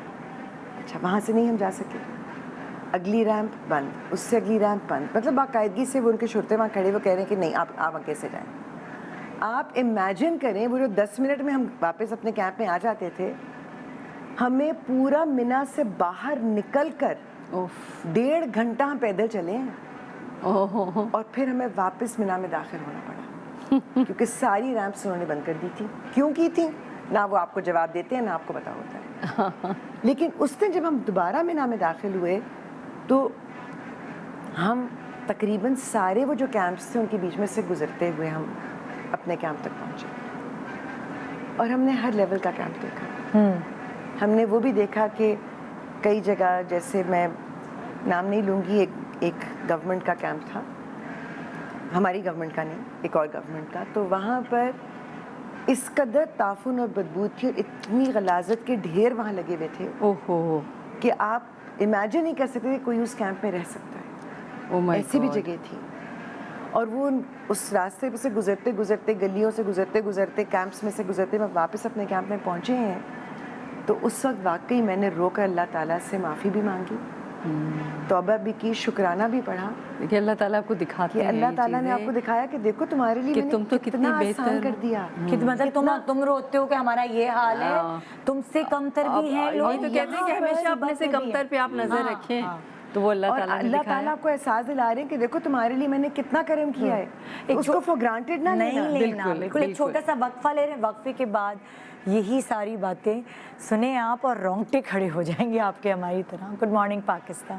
اچھا وہاں سے نہیں ہم جا سکے، اگلی ریمپ بند، اس سے اگلی ریمپ بند، مطلب باقاعدگی سے وہ ان کے شرطے وہاں کھڑے وہ کہہ رہے ہیں کہ نہیں آپ آگے سے جائیں۔ آپ امیجن کریں وہ جو 10 منٹ میں ہم واپس اپنے کیمپ میں آ جاتے تھے، ہمیں پورا مینا سے باہر نکل کر 1.5 گھنٹہ ہم پیدل چلے ہیں، اور پھر ہمیں واپس مینا میں داخل ہونا پڑا کیونکہ ساری ریمپس انہوں نے بند کر دی تھی۔ کیوں کی تھی نہ وہ آپ کو جواب دیتے ہیں نہ آپ کو پتا ہوتا ہے۔ لیکن اس دن جب ہم دوبارہ مینا میں داخل ہوئے تو ہم تقریباً سارے وہ جو کیمپس تھے ان کے بیچ میں سے گزرتے ہوئے ہم اپنے کیمپ تک پہنچے، اور ہم نے ہر لیول کا کیمپ دیکھا۔ ہم نے وہ بھی دیکھا کہ کئی جگہ، جیسے میں نام نہیں لوں گی، ایک گورنمنٹ کا کیمپ تھا، ہماری گورنمنٹ کا نہیں، ایک اور گورنمنٹ کا، تو وہاں پر اس قدر تعفن اور بدبو تھی اور اتنی غلاظت کے ڈھیر وہاں لگے ہوئے تھے کہ آپ امیجن نہیں کر سکتے کہ کوئی اس کیمپ میں رہ سکتا ہے۔ ایسی بھی جگہ تھی، اور وہ اس راستے سے گزرتے گزرتے، گلیوں سے گزرتے گزرتے، کیمپس میں سے گزرتے میں واپس اپنے کیمپ میں پہنچے ہیں، تو اس وقت واقعی میں نے رو کر اللہ تعالیٰ سے معافی بھی مانگی، توبہ بھی کی، شکرانہ بھی پڑھا کہ اللہ تعالیٰ آپ کو دکھاتے کہ ہیں اللہ تعالیٰ نے آپ کو دکھایا کہ دیکھو تمہارے لیے میں تم نے تو کتنا کتنی آسان بہتر کر دیا، کہ مطلب تم روتے ہو کہ ہمارا یہ حال ہے، تم سے کمتر بھی ہیں لوگ، وہی تو کہتے ہیں کہ ہمیشہ اپنے سے کمتر پہ آپ نظر رکھیں، تو وہ اللہ اور تعالیٰ نے اللہ دکھایا۔ تعالیٰ آپ کو احساس دلا رہے ہیں کہ دیکھو تمہارے لیے میں نے کتنا کرم کیا ہے، اس کو فور گرانٹیڈ نہ نہیں لینا۔ لینا، بالکل۔ ایک چھوٹا سا وقفہ لے رہے ہیں، وقفے کے بعد یہی ساری باتیں سنیں آپ اور رونگٹے کھڑے ہو جائیں گے آپ کے ہماری طرح۔ Good morning Pakistan,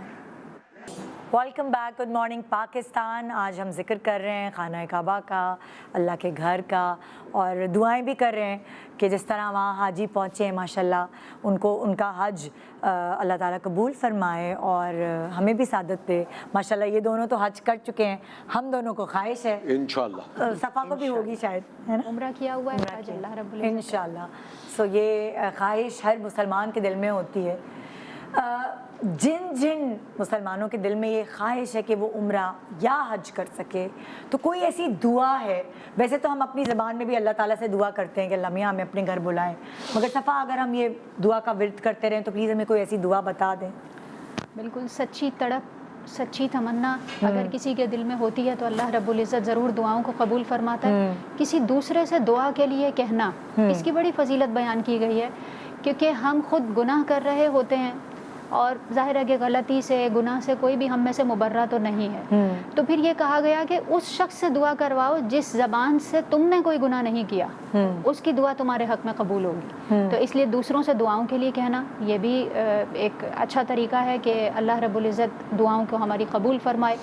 welcome back, good morning Pakistan. آج ہم ذکر کر رہے ہیں خانہ کعبہ کا، اللہ کے گھر کا، اور دعائیں بھی کر رہے ہیں کہ جس طرح وہاں حاجی پہنچے ہیں ماشاءاللہ ان کو ان کا حج اللہ تعالیٰ قبول فرمائے اور ہمیں بھی سعادت دے۔ ماشاءاللہ یہ دونوں تو حج کر چکے ہیں، ہم دونوں کو خواہش ہے انشاءاللہ صفا کو بھی ہوگی شاید، ہے نا؟ عمرہ کیا ہوا ہے آج اللہ رب العزت انشاءاللہ۔ سو یہ خواہش ہر مسلمان کے دل میں ہوتی ہے۔ جن مسلمانوں کے دل میں یہ خواہش ہے کہ وہ عمرہ یا حج کر سکے، تو کوئی ایسی دعا ہے؟ ویسے تو ہم اپنی زبان میں بھی اللہ تعالیٰ سے دعا کرتے ہیں کہ اللہ میاں ہمیں اپنے گھر بلائیں، مگر صفا اگر ہم یہ دعا کا ورد کرتے رہیں تو پلیز ہمیں کوئی ایسی دعا بتا دیں۔ بالکل سچی تڑپ، سچی تمنا اگر کسی کے دل میں ہوتی ہے تو اللہ رب العزت ضرور دعاؤں کو قبول فرماتا ہے۔ کسی دوسرے سے دعا کے لیے کہنا، اس کی بڑی فضیلت بیان کی گئی ہے، کیونکہ ہم خود گناہ کر رہے ہوتے ہیں، اور ظاہر ہے کہ غلطی سے، گناہ سے کوئی بھی ہم میں سے مبرہ تو نہیں ہے، تو پھر یہ کہا گیا کہ اس شخص سے دعا کرواؤ جس زبان سے تم نے کوئی گناہ نہیں کیا، اس کی دعا تمہارے حق میں قبول ہوگی۔ تو اس لیے دوسروں سے دعاؤں کے لیے کہنا یہ بھی ایک اچھا طریقہ ہے کہ اللہ رب العزت دعاؤں کو ہماری قبول فرمائے۔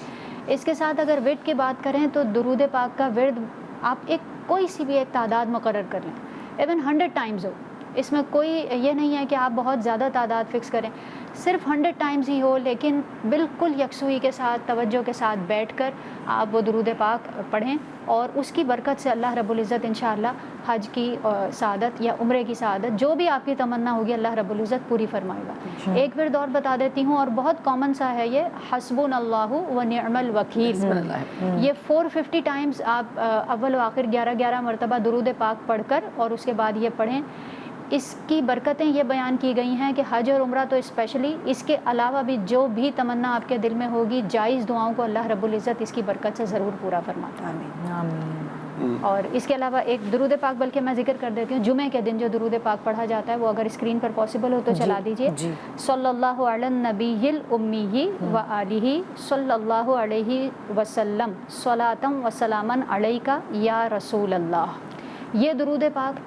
اس کے ساتھ اگر ورد کی بات کریں تو درود پاک کا ورد آپ کوئی سی بھی ایک تعداد مقرر کر لیں، ایون 100 ٹائمز ہو، اس میں کوئی یہ نہیں ہے کہ آپ بہت زیادہ تعداد فکس کریں، صرف 100 ٹائمز ہی ہو، لیکن بالکل یکسوئی کے ساتھ، توجہ کے ساتھ بیٹھ کر آپ وہ درود پاک پڑھیں، اور اس کی برکت سے اللہ رب العزت انشاءاللہ حج کی سعادت یا عمرے کی سعادت جو بھی آپ کی تمنا ہوگی اللہ رب العزت پوری فرمائے گا۔ ایک ورد اور بتا دیتی ہوں، اور بہت کامن سا ہے یہ، حسبنا اللہ و نعم الوکیل۔ یہ 450 ٹائمز آپ اول و آخر 11 مرتبہ درود پاک پڑھ کر اور اس کے بعد یہ پڑھیں۔ اس کی برکتیں یہ بیان کی گئی ہیں کہ حج اور عمرہ تو اسپیشلی، اس کے علاوہ بھی جو بھی تمنا آپ کے دل میں ہوگی، جائز دعاؤں کو اللہ رب العزت اس کی برکت سے ضرور پورا فرماتا ہے۔ اور اس کے علاوہ ایک درود پاک بلکہ میں ذکر کر دیتی ہوں، جمعے کے دن جو درود پاک پڑھا جاتا ہے وہ اگر اسکرین پر پاسبل ہو تو چلا دیجئے۔ صلی اللہ علی النبی الامی و آلہ صلی اللہ علیہ وسلم صلاۃ و سلاما علیک یا رسول اللہ۔ یہ درود پاک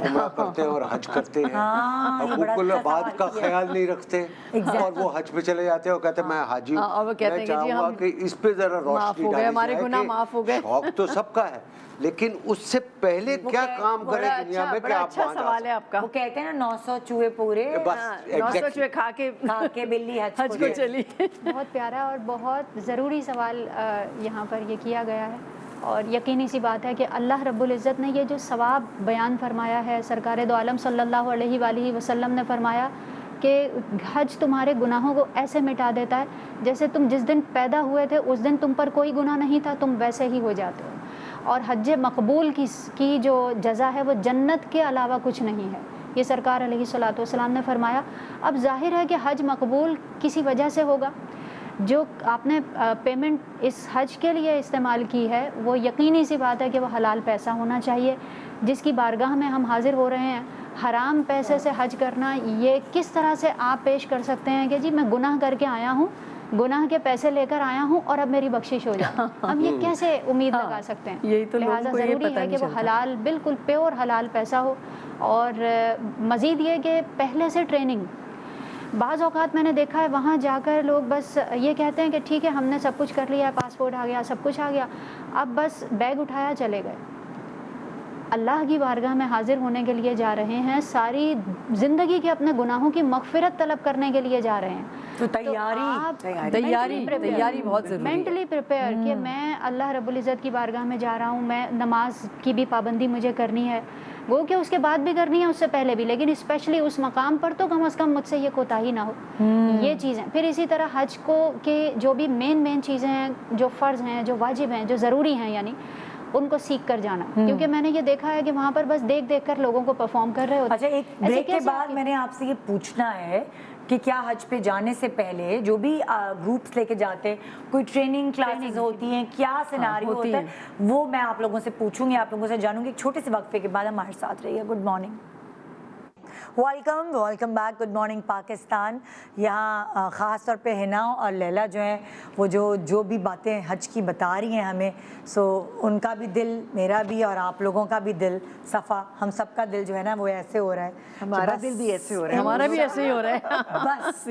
عمرہ کرتے ہیں اور حج کرتے ہیں، ہاں، یہ بڑا حقوق اچھا العباد سوال کا کیا۔ خیال نہیں رکھتے اور وہ حج پہ چلے جاتے ہیں اور کہتے ہیں میں حاجی ہاں، اور وہ ہوں، کہتے ہیں میں کہ جی چاہوں گا ہم کہ اس پہ ذرا معاف روشنی ہو گئے، ڈالی ہمارے جائے گناہ کہ معاف ہو گئے۔ شوق تو سب کا ہے لیکن اس سے پہلے کیا کام کرے بڑا دنیا اچھا، میں کہ بڑا آپ اچھا وہاں جا سوال ہے آپ کا۔ وہ کہتے ہیں نا 900 چوہے پورے بس 900 چوہے کھا کے بلی حج حج کو چلی۔ بہت پیارا اور بہت ضروری سوال یہاں پر یہ کیا گیا ہے، اور یقینی سی بات ہے کہ اللہ رب العزت نے یہ جو ثواب بیان فرمایا ہے، سرکار دو عالم صلی اللہ علیہ وآلہ وسلم نے فرمایا کہ حج تمہارے گناہوں کو ایسے مٹا دیتا ہے جیسے تم جس دن پیدا ہوئے تھے اس دن تم پر کوئی گناہ نہیں تھا، تم ویسے ہی ہو جاتے ہو۔ اور حج مقبول کی جو جزا ہے وہ جنت کے علاوہ کچھ نہیں ہے، یہ سرکار علیہ الصلوۃ والسلام نے فرمایا۔ اب ظاہر ہے کہ حج مقبول کسی وجہ سے ہوگا، جو آپ نے پیمنٹ اس حج کے لیے استعمال کی ہے وہ یقینی سی بات ہے کہ وہ حلال پیسہ ہونا چاہیے، جس کی بارگاہ میں ہم حاضر ہو رہے ہیں۔ حرام پیسے سے حج کرنا، یہ کس طرح سے آپ پیش کر سکتے ہیں کہ جی میں گناہ کر کے آیا ہوں، گناہ کے پیسے لے کر آیا ہوں اور اب میری بخشش ہو جائے، ہم یہ کیسے امید لگا سکتے ہیں؟ یہی تو لوگوں لہٰذا کو یہ ضروری پتہ ہے نہیں کہ وہ چلتا۔ حلال، بالکل پیور حلال پیسہ ہو، اور مزید یہ کہ پہلے سے ٹریننگ۔ بعض اوقات میں نے دیکھا ہے وہاں جا کر لوگ بس یہ کہتے ہیں کہ ٹھیک ہے ہم نے سب کچھ کر لیا ہے، پاسپورٹ آ گیا، سب کچھ آ گیا، اب بس بیگ اٹھایا چلے گئے۔ اللہ کی بارگاہ میں حاضر ہونے کے لیے جا رہے ہیں، ساری زندگی کے اپنے گناہوں کی مغفرت طلب کرنے کے لیے جا رہے ہیں۔ تو تیاری تیاری بہت ضروری ہے۔ مینٹلی پریپیئر کہ میں اللہ رب العزت کی بارگاہ میں جا رہا ہوں، میں نماز کی بھی پابندی مجھے کرنی ہے، وہ کہ اس کے بعد بھی کرنی ہے، اس سے پہلے بھی، لیکن اسپیشلی اس مقام پر تو کم از کم مجھ سے یہ کوتاہی نہ ہو، یہ چیزیں۔ پھر اسی طرح حج کو کہ جو بھی مین چیزیں ہیں، جو فرض ہیں، جو واجب ہیں، جو ضروری ہیں، یعنی ان کو سیکھ کر جانا، کیونکہ میں نے یہ دیکھا ہے کہ وہاں پر بس دیکھ کر لوگوں کو پرفارم کر رہے ہوتے اچھا، ایک ایسے بریک کے کیسے بعد میں نے آپ سے یہ پوچھنا ہے کہ کیا حج پہ جانے سے پہلے جو بھی گروپس لے کے جاتے ہیں کوئی ٹریننگ کلاسز ہوتی ہیں، کیا سیناریو ہوتی ہوتا ہے، وہ میں آپ لوگوں سے پوچھوں گی، آپ لوگوں سے جانوں گی۔ ایک چھوٹے سے وقفے کے بعد ہمارے ساتھ رہیے۔ Good morning, welcome back, good morning Pakistan. یہاں خاص طور پہ ہنا اور لیلا جو ہیں وہ جو بھی باتیں حج کی بتا رہی ہیں ہمیں، سو ان کا بھی دل، میرا بھی، اور آپ لوگوں کا بھی دل، صفا ہم سب کا دل جو ہے نا وہ ایسے ہو رہا ہے، ہمارا دل بھی ایسے ہو رہا ہے، ہمارا بھی ایسے ہی ہو رہا ہے بس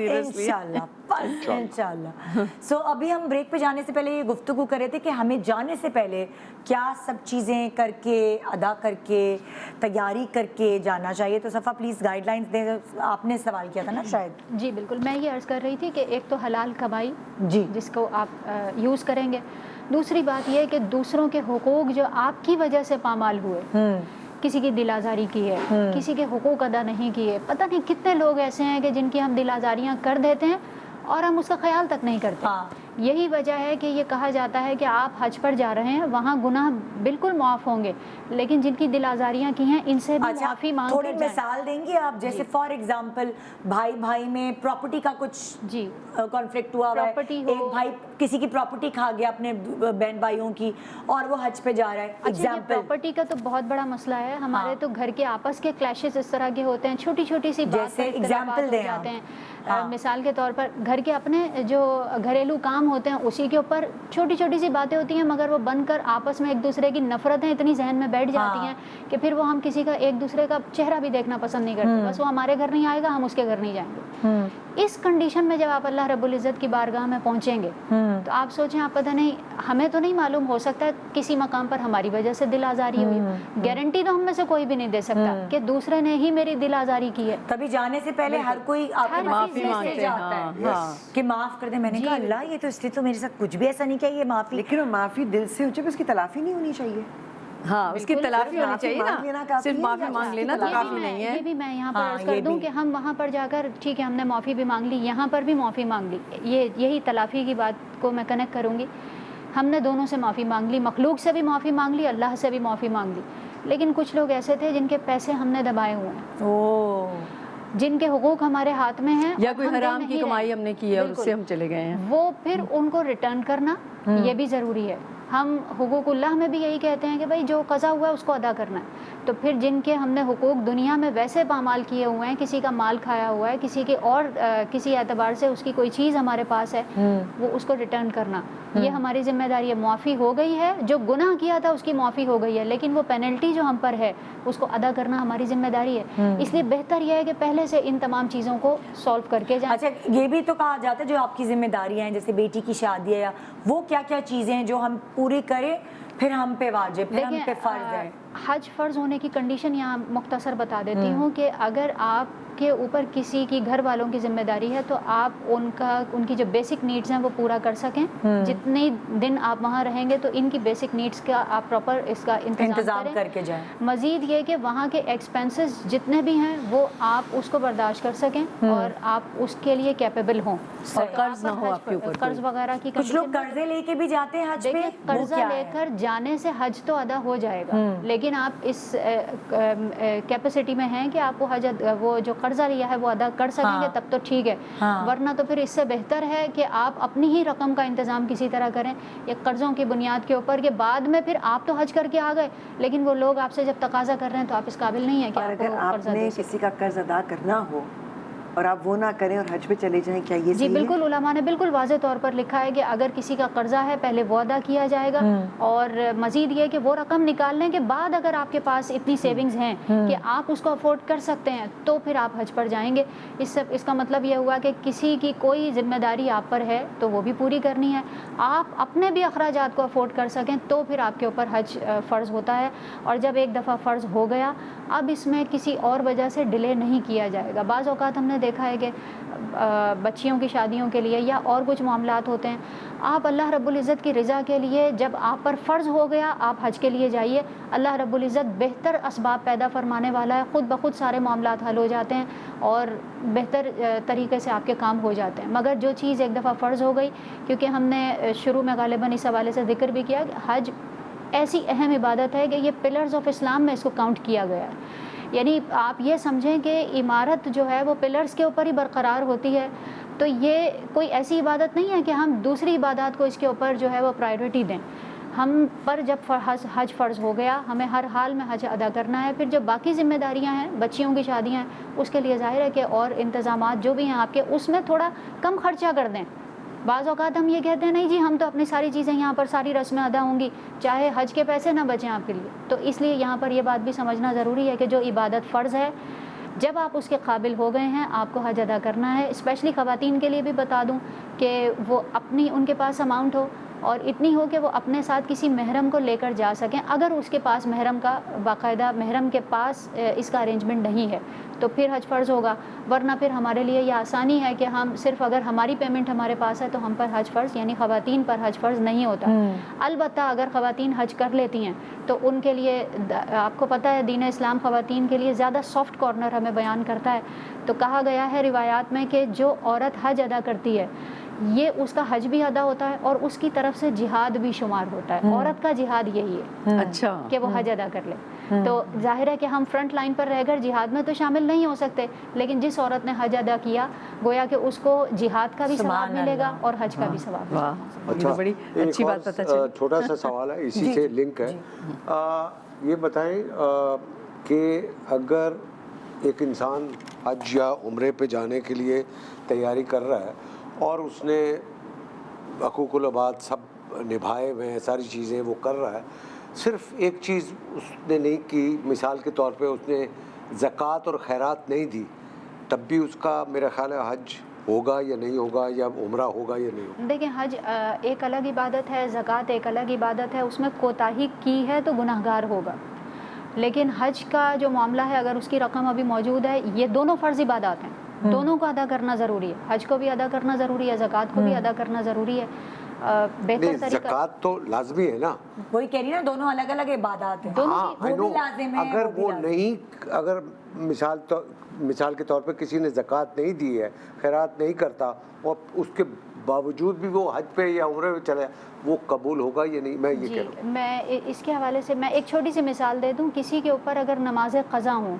انشاءاللہ۔ سو ابھی ہم بریک پہ جانے سے پہلے یہ گفتگو کر رہے تھے کہ ہمیں جانے سے پہلے کیا سب چیزیں کر کے، ادا کر کے، تیاری کر کے جانا چاہیے۔ تو صفا پلیز گائیڈ لائنس دیں، آپ نے سوال کیا تھا نا شاید۔ جی بالکل، میں یہ عرض کر رہی تھی کہ ایک تو حلال کمائی جی، جس کو آپ یوز کریں گے، دوسری بات یہ کہ دوسروں کے حقوق جو آپ کی وجہ سے پامال ہوئے، کسی کی دل آزاری کی ہے، کسی کے حقوق ادا نہیں کیے، پتہ نہیں کتنے لوگ ایسے ہیں کہ جن کی ہم دل آزاریاں کر دیتے ہیں اور ہم اس کا خیال تک نہیں کرتے۔ یہی وجہ ہے کہ یہ کہا جاتا ہے کہ آپ حج پر جا رہے ہیں، وہاں گناہ بالکل معاف ہوں گے، لیکن جن کی دل آزاریاں کی ہیں ان سے بھی معافی مانگ تھوڑی کر جائیں۔ مثال دیں گے آپ، جیسے فار ایگزامپل بھائی میں پراپرٹی کا کچھ جی کانفلکٹ ہوا ہے، ایک بھائی کسی کی پراپرٹی کھا گیا اپنے بہن بھائیوں کی اور وہ حج پہ جا رہا ہے، ایگزامپل۔ پراپرٹی کا تو بہت بڑا مسئلہ ہے، ہمارے تو گھر کے آپس کے کلیشز اس طرح کے ہوتے ہیں، چھوٹی سی بات پر اختلافات ہو جاتے ہیں۔ مثال کے طور پر گھر کے اپنے جو گھریلو کام ہوتے ہیں اسی کے اوپر چھوٹی سی باتیں ہوتی ہیں، مگر وہ بن کر آپس میں ایک دوسرے کی نفرتیں اتنی ذہن میں بیٹھ جاتی ہیں کہ پھر وہ ہم کسی کا ایک دوسرے کا چہرہ بھی دیکھنا پسند نہیں کرتے، بس وہ ہمارے گھر نہیں آئے گا، ہم اس کے گھر نہیں جائیں گے۔ اس کنڈیشن میں جب آپ اللہ رب العزت کی بارگاہ میں پہنچیں گے تو آپ سوچیں، آپ پتہ نہیں، ہمیں تو نہیں معلوم، ہو سکتا ہے کسی مقام پر ہماری وجہ سے دل آزاری ہوئی، گارنٹی تو ہم میں سے کوئی بھی نہیں دے سکتا کہ دوسرے نے ہی میری دل آزاری کی ہے۔ تبھی جانے سے پہلے ہر کوئی معافی مانگتے جاتا ہے کہ معاف کر دیں۔ میں نے کہا اللہ یہ تو اس لیے تو میرے ساتھ کچھ بھی ایسا نہیں کیا، یہ معافی، لیکن وہ معافی دل سے ہو جائے، اس کی تلافی نہیں ہونی چاہیے۔ ہاں، اس کی تلافی ہونی چاہیے نا، صرف معافی مانگ لینا تو کافی نہیں ہے۔ یہ بھی میں یہاں پر عرض کر دوں کہ ہم وہاں پر جا کر ٹھیک ہے ہم نے معافی بھی مانگ لی، یہاں پر بھی معافی مانگ لی، یہی تلافی کی بات کو میں کنیکٹ کروں گی۔ ہم نے دونوں سے معافی مانگ لی، مخلوق سے بھی معافی مانگ لی، اللہ سے بھی معافی مانگ لی، لیکن کچھ لوگ ایسے تھے جن کے پیسے ہم نے دبائے ہوئے ہیں، جن کے حقوق ہمارے ہاتھ میں ہیں، یا کوئی حرام کی کمائی ہم نے کی ہے اور اس سے ہم چلے گئے ہیں، وہ پھر ان کو ریٹرن کرنا یہ بھی ضروری ہے۔ ہم حقوق اللہ میں بھی یہی کہتے ہیں کہ بھائی جو قضا ہوا ہے اس کو ادا کرنا ہے، تو پھر جن کے ہم نے حقوق دنیا میں ویسے پامال کیے ہوئے ہیں، کسی کا مال کھایا ہوا ہے، کسی کے اور کسی اعتبار سے اس کی کوئی چیز ہمارے پاس ہے، وہ اس کو ریٹرن کرنا، یہ ہماری ذمہ داری ہے. معافی ہو گئی ہے, جو گناہ کیا تھا اس کی معافی ہو گئی ہے, لیکن وہ پینلٹی جو ہم پر ہے اس کو ادا کرنا ہماری ذمہ داری ہے. اس لیے بہتر یہ ہے کہ پہلے سے ان تمام چیزوں کو سولو کر کے جائیں. اچھا یہ بھی تو کہا جاتا ہے جو آپ کی ذمہ داریاں ہیں, جیسے بیٹی کی شادی ہے, یا وہ کیا کیا چیزیں ہیں جو ہم پوری کریں پھر ہم پہ واجب, پھر ہم پہ فرض ہے؟ حج فرض ہونے کی کنڈیشن یہاں مختصر بتا دیتی ہوں کہ اگر آپ کے اوپر کسی کی گھر والوں کی ذمہ داری ہے تو آپ ان کی جو بیسک نیڈز ہیں وہ پورا کر سکیں. جتنے دن آپ وہاں رہیں گے تو ان کی بیسک نیڈز کا آپ پراپر اس کا انتظام کر کے جائیں. مزید یہ کہ وہاں کے ایکسپینسز جتنے بھی ہیں وہ آپ اس کو برداشت کر سکیں اور آپ اس کے لیے کیپیبل ہوں, اور قرض نہ ہو آپ کے اوپر. قرض وغیرہ کی کچھ لوگ قرضے لے کے بھی جاتے ہیں حج پہ. قرضہ لے کر جانے سے حج تو ادا ہو جائے گا, لیکن آپ اس کیپیسٹی میں ہیں کہ آپ وہ جو قرضہ لیا ہے وہ ادا کر سکیں گے تب تو ٹھیک ہے, ورنہ تو پھر اس سے بہتر ہے کہ آپ اپنی ہی رقم کا انتظام کسی طرح کریں یا قرضوں کی بنیاد کے اوپر, کہ بعد میں پھر آپ تو حج کر کے آ گئے لیکن وہ لوگ آپ سے جب تقاضا کر رہے ہیں تو آپ اس قابل نہیں ہیں کہ اور آپ اگر کو آپ قرضہ نے دے کسی کا قرض ادا کرنا ہو اور آپ وہ نہ کریں اور حج پہ چلے جائیں, کیا یہ جی صحیح ہے؟ بالکل, علماء نے بالکل واضح طور پر لکھا ہے کہ اگر کسی کا قرضہ ہے پہلے وہ ادا کیا جائے گا, اور مزید یہ کہ وہ رقم نکالنے کے بعد اگر آپ کے پاس اتنی سیونگز ہیں کہ آپ اس کو افورڈ کر سکتے ہیں تو پھر آپ حج پر جائیں گے. اس کا مطلب یہ ہوا کہ کسی کی کوئی ذمہ داری آپ پر ہے تو وہ بھی پوری کرنی ہے, آپ اپنے بھی اخراجات کو افورڈ کر سکیں تو پھر آپ کے اوپر حج فرض ہوتا ہے. اور جب ایک دفعہ فرض ہو گیا اب اس میں کسی اور وجہ سے ڈیلے نہیں کیا جائے گا. بعض اوقات ہم نے دیکھا ہے کہ بچیوں کی شادیوں کے لیے یا اور کچھ معاملات ہوتے ہیں, آپ اللہ رب العزت کی رضا کے لیے جب آپ پر فرض ہو گیا آپ حج کے لیے جائیے, اللہ رب العزت بہتر اسباب پیدا فرمانے والا ہے, خود بخود سارے معاملات حل ہو جاتے ہیں اور بہتر طریقے سے آپ کے کام ہو جاتے ہیں. مگر جو چیز ایک دفعہ فرض ہو گئی, کیونکہ ہم نے شروع میں غالباً اس حوالے سے ذکر بھی کیا کہ حج ایسی اہم عبادت ہے کہ یہ پلرز آف اسلام میں اس کو کاؤنٹ کیا گیا ہے. یعنی آپ یہ سمجھیں کہ عمارت جو ہے وہ پلرز کے اوپر ہی برقرار ہوتی ہے, تو یہ کوئی ایسی عبادت نہیں ہے کہ ہم دوسری عبادات کو اس کے اوپر جو ہے وہ پرائیورٹی دیں. ہم پر جب حج فرض ہو گیا ہمیں ہر حال میں حج ادا کرنا ہے. پھر جو باقی ذمہ داریاں ہیں, بچیوں کی شادیاں ہیں, اس کے لیے ظاہر ہے کہ اور انتظامات جو بھی ہیں آپ کے اس میں تھوڑا کم خرچہ کر دیں. بعض اوقات ہم یہ کہتے ہیں نہیں جی ہم تو اپنی ساری چیزیں یہاں پر ساری رسمیں ادا ہوں گی, چاہے حج کے پیسے نہ بچیں آپ کے لیے. تو اس لیے یہاں پر یہ بات بھی سمجھنا ضروری ہے کہ جو عبادت فرض ہے جب آپ اس کے قابل ہو گئے ہیں آپ کو حج ادا کرنا ہے. اسپیشلی خواتین کے لیے بھی بتا دوں کہ وہ اپنی ان کے پاس اماؤنٹ ہو اور اتنی ہو کہ وہ اپنے ساتھ کسی محرم کو لے کر جا سکیں. اگر اس کے پاس محرم کا باقاعدہ محرم کے پاس اس کا ارینجمنٹ نہیں ہے تو پھر حج فرض ہوگا, ورنہ پھر ہمارے لیے یہ آسانی ہے کہ ہم صرف اگر ہماری پیمنٹ ہمارے پاس ہے تو ہم پر حج فرض یعنی خواتین پر حج فرض نہیں ہوتا. البتہ اگر خواتین حج کر لیتی ہیں تو ان کے لیے آپ کو پتہ ہے دین اسلام خواتین کے لیے زیادہ سافٹ کارنر ہمیں بیان کرتا ہے. تو کہا گیا ہے روایات میں کہ جو عورت حج ادا کرتی ہے یہ اس کا حج بھی ادا ہوتا ہے اور اس کی طرف سے جہاد بھی شمار ہوتا ہے. عورت کا جہاد یہی ہے اچھا کہ وہ حج ادا کر لے. تو ظاہر ہے کہ ہم فرنٹ لائن پر رہ کر جہاد میں تو شامل نہیں ہو سکتے, لیکن جس عورت نے حج ادا کیا گویا کہ اس کو جہاد کا بھی ثواب ملے گا اور حج کا بھی ثواب ملے گا. اچھا, بڑی اچھی بات پتہ چلی. چھوٹا سا سوال ہے اسی سے لنک ہے, یہ بتائیں کہ اگر ایک انسان حج یا عمرے پہ جانے کے لیے تیاری کر رہا ہے اور اس نے حقوق العباد سب نبھائے ہوئے ہیں, ساری چیزیں وہ کر رہا ہے, صرف ایک چیز اس نے نہیں کی, مثال کے طور پہ اس نے زکوٰۃ اور خیرات نہیں دی, تب بھی اس کا میرا خیال ہے حج ہوگا یا نہیں ہوگا, یا عمرہ ہوگا یا نہیں ہوگا؟ دیکھیں حج ایک الگ عبادت ہے, زکوٰۃ ایک الگ عبادت ہے, اس میں کوتاہی کی ہے تو گناہگار ہوگا. لیکن حج کا جو معاملہ ہے اگر اس کی رقم ابھی موجود ہے, یہ دونوں فرض عبادات ہیں, دونوں کو ادا کرنا ضروری ہے. حج کو بھی ادا کرنا ضروری ہے, زکوٰۃ کو بھی ادا کرنا ضروری ہے. بہتر طریقہ زکوٰۃ تو لازمی ہے نا, وہی کہہ رہی نا دونوں الگ الگ عبادات ہیں. ہاں وہ بھی لازم ہے, اگر بھی وہ لازم. نہیں, اگر مثال کے طور پہ کسی نے زکوٰۃ نہیں دی ہے, خیرات نہیں کرتا, اور اس کے باوجود بھی وہ حج پہ یا عمرے پہ چلے, وہ قبول ہوگا یا نہیں؟ میں یہ کہہ رہا ہوں. میں اس کے حوالے سے میں ایک چھوٹی سی مثال دے دوں. کسی کے اوپر اگر نماز قضا ہوں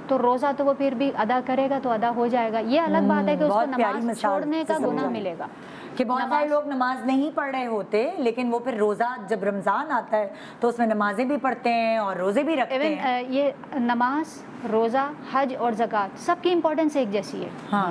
تو روزہ تو وہ پھر بھی ادا کرے گا تو ادا ہو جائے گا. یہ الگ بات ہے کہ اس کو نماز چھوڑنے کا گناہ ملے گا. کہ بہت سارے لوگ نماز نہیں پڑھ رہے ہوتے لیکن وہ پھر روزہ جب رمضان آتا ہے تو اس میں نمازیں بھی پڑھتے ہیں اور روزے بھی رکھتے ہیں. یہ نماز, روزہ, حج اور زکوٰۃ سب کی امپورٹنس ایک جیسی ہے. ہاں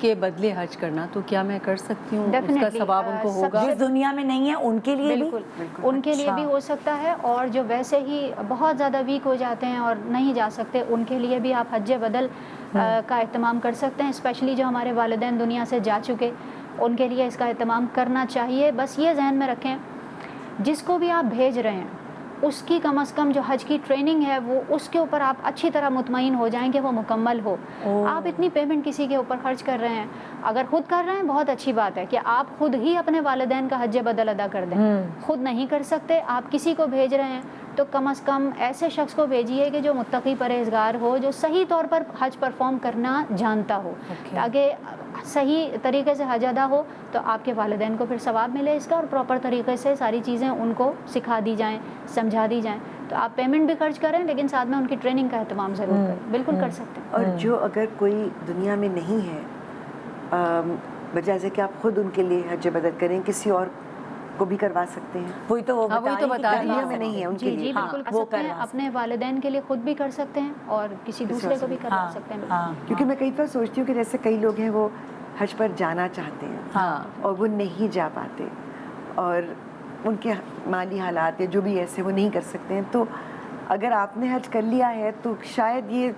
کے بدلے حج کرنا، تو کیا میں کر سکتی ہوں؟ اس کا Definitely، ثواب ان کو سب ہوگا؟ جس دنیا میں نہیں ہے ان کے لیے بھی بالکل ان کے لیے بھی ہو سکتا ہے، اور جو ویسے ہی بہت زیادہ ویک ہو جاتے ہیں اور نہیں جا سکتے ان کے لیے بھی آپ حج بدل کا اہتمام کر سکتے ہیں. اسپیشلی جو ہمارے والدین دنیا سے جا چکے ان کے لیے اس کا اہتمام کرنا چاہیے. بس یہ ذہن میں رکھیں جس کو بھی آپ بھیج رہے ہیں اس کی کم از کم جو حج کی ٹریننگ ہے وہ اس کے اوپر آپ اچھی طرح مطمئن ہو جائیں کہ وہ مکمل ہو. آپ اتنی پیمنٹ کسی کے اوپر خرچ کر رہے ہیں، اگر خود کر رہے ہیں بہت اچھی بات ہے کہ آپ خود ہی اپنے والدین کا حج بدل ادا کر دیں. خود نہیں کر سکتے، آپ کسی کو بھیج رہے ہیں تو کم از کم ایسے شخص کو بھیجیے کہ جو متقی پرہیزگار ہو، جو صحیح طور پر حج پرفارم کرنا جانتا ہو، تاکہ صحیح طریقے سے حج ادا ہو تو آپ کے والدین کو پھر ثواب ملے اس کا، اور پراپر طریقے سے ساری چیزیں ان کو سکھا دی جائیں، سمجھا دی جائیں. تو آپ پیمنٹ بھی خرچ کریں لیکن ساتھ میں ان کی ٹریننگ کا اہتمام ضرور کریں. بالکل کر سکتے ہیں. اور جو اگر کوئی دنیا میں نہیں ہے، بجائے سے کہ آپ خود ان کے لیے حج بدل کریں، کسی اور کو بھی کروا سکتے ہیں. وہی تو وہ بتا رہی دنیا ہوں. میں نہیں ہے ان کے جی لیے. بالکل کر سکتے ہیں. اپنے والدین کے لیے خود بھی کر سکتے ہیں اور کسی دوسرے کو بھی کروا سکتے ہیں. کیونکہ میں کئی بار سوچتی ہوں کہ جیسے کئی لوگ ہیں وہ حج پر جانا چاہتے ہیں اور وہ نہیں جا پاتے، اور ان کے مالی حالات یا جو بھی ایسے وہ نہیں کر سکتے ہیں. تو اگر آپ نے حج کر لیا ہے تو شاید یہ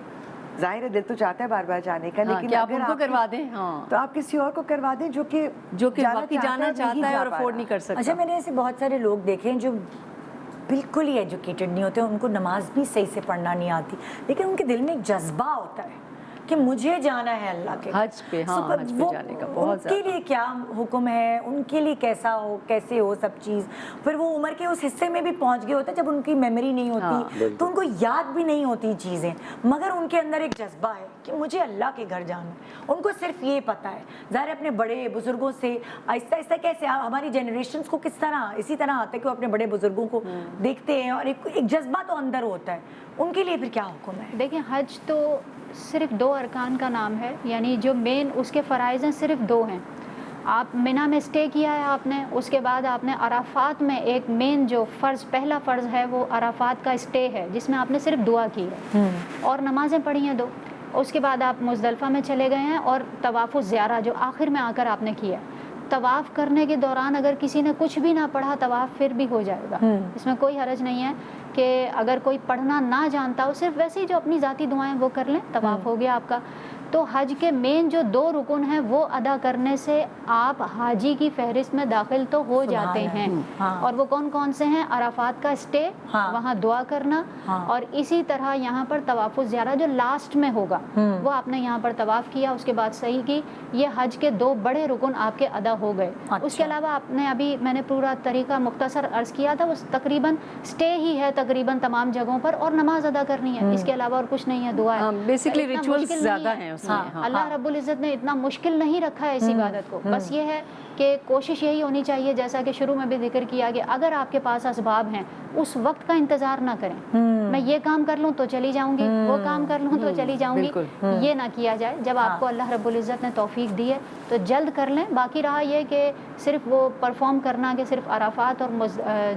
ظاہر ہے دل تو چاہتا ہے بار بار جانے کا، لیکن کیا آپ اگر ان کو کروا دیں؟ تو آپ کسی اور کو کروا دیں جو کہ واقعی جانا چاہتا ہے اور افورڈ نہیں کر سکتا. اچھا میں نے ایسے بہت سارے لوگ دیکھے ہیں جو بالکل ہی ایجوکیٹڈ نہیں ہوتے، ان کو نماز بھی صحیح سے پڑھنا نہیں آتی، لیکن ان کے دل میں ایک جذبہ ہوتا ہے کہ مجھے جانا ہے اللہ کے حج پہ. حج پہ جانے کا بہت ان کے لیے کیا حکم ہے، ان کے لیے کیسے ہو سب چیز. پھر وہ عمر کے اس حصے میں بھی پہنچ گئے ہوتے جب ان کی میموری نہیں ہوتی تو ان کو یاد بھی نہیں ہوتی چیزیں، مگر ان کے اندر ایک جذبہ ہے کہ مجھے اللہ کے گھر جانا ہے. ان کو صرف یہ پتہ ہے. ظاہر اپنے بڑے بزرگوں سے آہستہ آہستہ کیسے ہماری جنریشنز کو کس طرح اسی طرح آتا ہے کہ وہ اپنے بڑے بزرگوں کو دیکھتے ہیں اور ایک جذبہ تو اندر ہوتا ہے. ان کے لیے پھر کیا حکم ہے؟ دیکھیں حج تو صرف 2 ارکان کا نام ہے، یعنی جو مین اس کے فرائض ہیں صرف 2 ہیں. آپ منی میں اسٹے کیا ہے آپ نے، اس کے بعد آپ نے عرفات میں ایک مین جو پہلا فرض ہے وہ عرفات کا اسٹے ہے جس میں آپ نے صرف دعا کی ہے اور نمازیں پڑھی ہیں 2. اس کے بعد آپ مزدلفہ میں چلے گئے ہیں اور طواف الزیارہ جو آخر میں آ کر آپ نے کیا. طواف کرنے کے دوران اگر کسی نے کچھ بھی نہ پڑھا طواف پھر بھی ہو جائے گا، اس میں کوئی حرج نہیں ہے کہ اگر کوئی پڑھنا نہ جانتا ہو صرف ویسے ہی جو اپنی ذاتی دعائیں وہ کر لیں، طواف ہو گیا آپ کا. تو حج کے مین جو 2 رکن ہیں وہ ادا کرنے سے آپ حاجی کی فہرست میں داخل تو ہو جاتے ہیں. اور وہ کون کون سے ہیں؟ عرفات کا اسٹے، وہاں دعا کرنا، اور اسی طرح یہاں پر طواف الزیارہ جو لاسٹ میں ہوگا وہ آپ نے یہاں پر طواف کیا، اس کے بعد صحیح کی. یہ حج کے 2 بڑے رکن آپ کے ادا ہو گئے. اس کے علاوہ آپ نے ابھی میں نے پورا طریقہ مختصر عرض کیا تھا، وہ تقریباً اسٹے ہی ہے تقریباً تمام جگہوں پر، اور نماز ادا کرنی ہے. اس کے علاوہ اور کچھ نہیں ہے، دعا ہے. بیسکلی ریچولز زیادہ ہیں. اللہ رب العزت نے اتنا مشکل نہیں رکھا ہے اس عبادت کو. بس یہ ہے کہ کوشش یہی ہونی چاہیے جیسا کہ شروع میں بھی ذکر کیا کہ اگر آپ کے پاس اسباب ہیں اس وقت کا انتظار نہ کریں. میں یہ کام کر لوں تو چلی جاؤں گی، وہ کام کر لوں تو چلی جاؤں گی، یہ نہ کیا جائے. جب آپ کو اللہ رب العزت نے توفیق دی ہے تو جلد کر لیں. باقی رہا یہ کہ صرف وہ پرفارم کرنا کہ صرف عرفات اور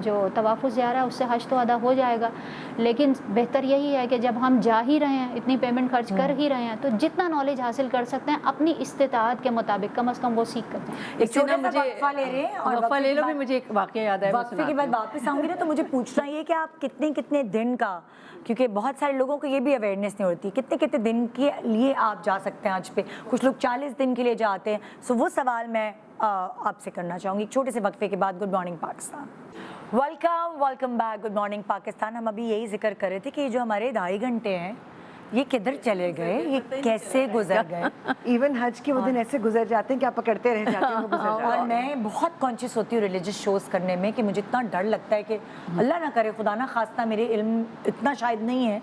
جو طواف الزیارہ اس سے حج تو ادا ہو جائے گا، لیکن بہتر یہی ہے کہ جب ہم جا ہی رہے ہیں اتنی پیمنٹ خرچ کر ہی رہے ہیں تو جتنا نالج حاصل کر سکتے ہیں اپنی استطاعت کے مطابق کم از کم وہ سیکھ کرتے ہیں. ایک چھوٹا سا وقفہ لے رہے ہیں اور وقفہ لے لو. بھی مجھے ایک واقعہ یاد ہے، وقفے کے بعد واپس آؤں گی نا تو مجھے پوچھنا یہ کہ آپ کتنے دن کا، کیونکہ بہت سارے لوگوں کو یہ بھی اویئرنیس نہیں ہوتی، کتنے دن کے لیے آپ جا سکتے ہیں حج پہ. کچھ لوگ 40 دن کے لیے جاتے ہیں. سو وہ سوال میں آپ سے کرنا چاہوں گی ایک چھوٹے سے وقفے کے بعد. Good morning Pakistan, welcome back. Good morning Pakistan. ہم ابھی یہی ذکر کر رہے تھے کہ جو ہمارے 2.5 گھنٹے ہیں یہ کدھر چلے گئے، یہ کیسے گزر گئے. ایون حج کے وہ دن ایسے گزر جاتے ہیں کہ آپ پکڑتے رہ جاتے ہیں وہ گزر جاتے ہیں. اور میں بہت کانشیس ہوتی ہوں ریلیجس شوز کرنے میں کہ مجھے اتنا ڈر لگتا ہے کہ اللہ نہ کرے خدا نہ خواستہ میرے علم اتنا شاید نہیں ہے